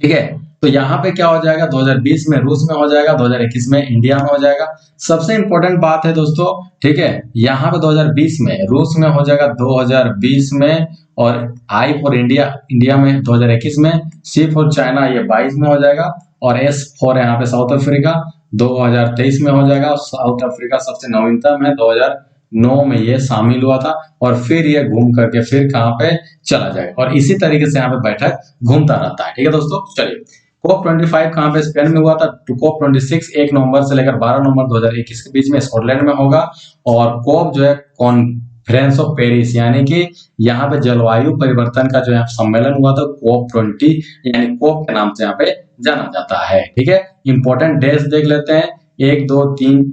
ठीक है, तो यहाँ पे क्या हो जाएगा, 2020 में रूस में हो जाएगा, 2021 में इंडिया में हो जाएगा। सबसे इंपॉर्टेंट बात है दोस्तों, ठीक है, यहाँ पे 2020 में रूस में हो जाएगा 2020 में, और आई फॉर इंडिया इंडिया में 2021 में, सी फॉर चाइना ये 22 में हो जाएगा, और एस फॉर यहाँ पे साउथ अफ्रीका 2023 में हो जाएगा। साउथ अफ्रीका सबसे नवीनतम है, 2009 में ये शामिल हुआ था, और फिर ये घूम करके फिर कहाँ पे चला जाएगा, और इसी तरीके से यहाँ पे बैठक घूमता रहता है। ठीक है दोस्तों, चलिए कोप 25 कहाँ पे स्पेन में हुआ था, तो कोप 26 1 नवंबर से लेकर 12 नवंबर 2021 के बीच में स्कॉटलैंड में होगा। और कोप जो है कॉन्फ्रेंस ऑफ पेरिस, यानी कि यहाँ पे जलवायु परिवर्तन का जो है सम्मेलन हुआ था, कोप 20 यानी कोप के नाम से यहाँ पे जाना जाता है। ठीक है, इंपॉर्टेंट डेट्स देख लेते हैं, 1 2 3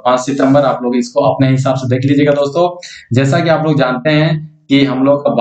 5 सितंबर, आप लोग इसको अपने हिसाब से देख लीजिएगा दोस्तों। जैसा कि आप लोग जानते हैं कि हम लोग का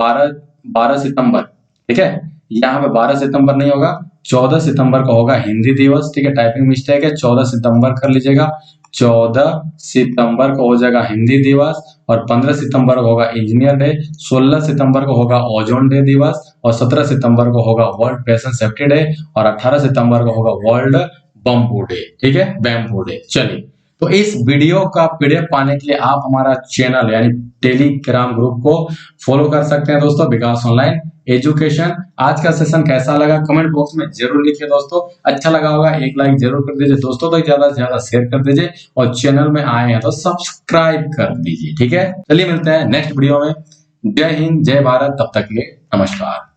12 सितंबर, ठीक है, यहाँ पे 12 सितंबर नहीं होगा, 14 सितंबर को होगा हिंदी दिवस। ठीक है, टाइपिंग मिस्टेक है, 14 सितंबर कर लीजिएगा, 14 सितंबर को हो जाएगा हिंदी दिवस, और 15 सितंबर को होगा इंजीनियर डे, 16 सितंबर को होगा ओजोन डे दिवस, और 17 सितंबर को होगा वर्ल्ड पेशेंट सेफ्टी डे, और 18 सितंबर को होगा वर्ल्ड बम्बू डे। ठीक है, बैम्बू डे। चलिए, तो इस वीडियो का पीडीएफ पाने के लिए आप हमारा चैनल यानी टेलीग्राम ग्रुप को फॉलो कर सकते हैं दोस्तों, विकास ऑनलाइन एजुकेशन। आज का सेशन कैसा लगा कमेंट बॉक्स में जरूर लिखिए दोस्तों। अच्छा लगा होगा एक लाइक जरूर कर दीजिए दोस्तों, तो ज्यादा से ज्यादा शेयर कर दीजिए, और चैनल में आए हैं तो सब्सक्राइब कर दीजिए। ठीक है, चलिए मिलते हैं नेक्स्ट वीडियो में। जय हिंद, जय भारत, तब तक के लिए नमस्कार।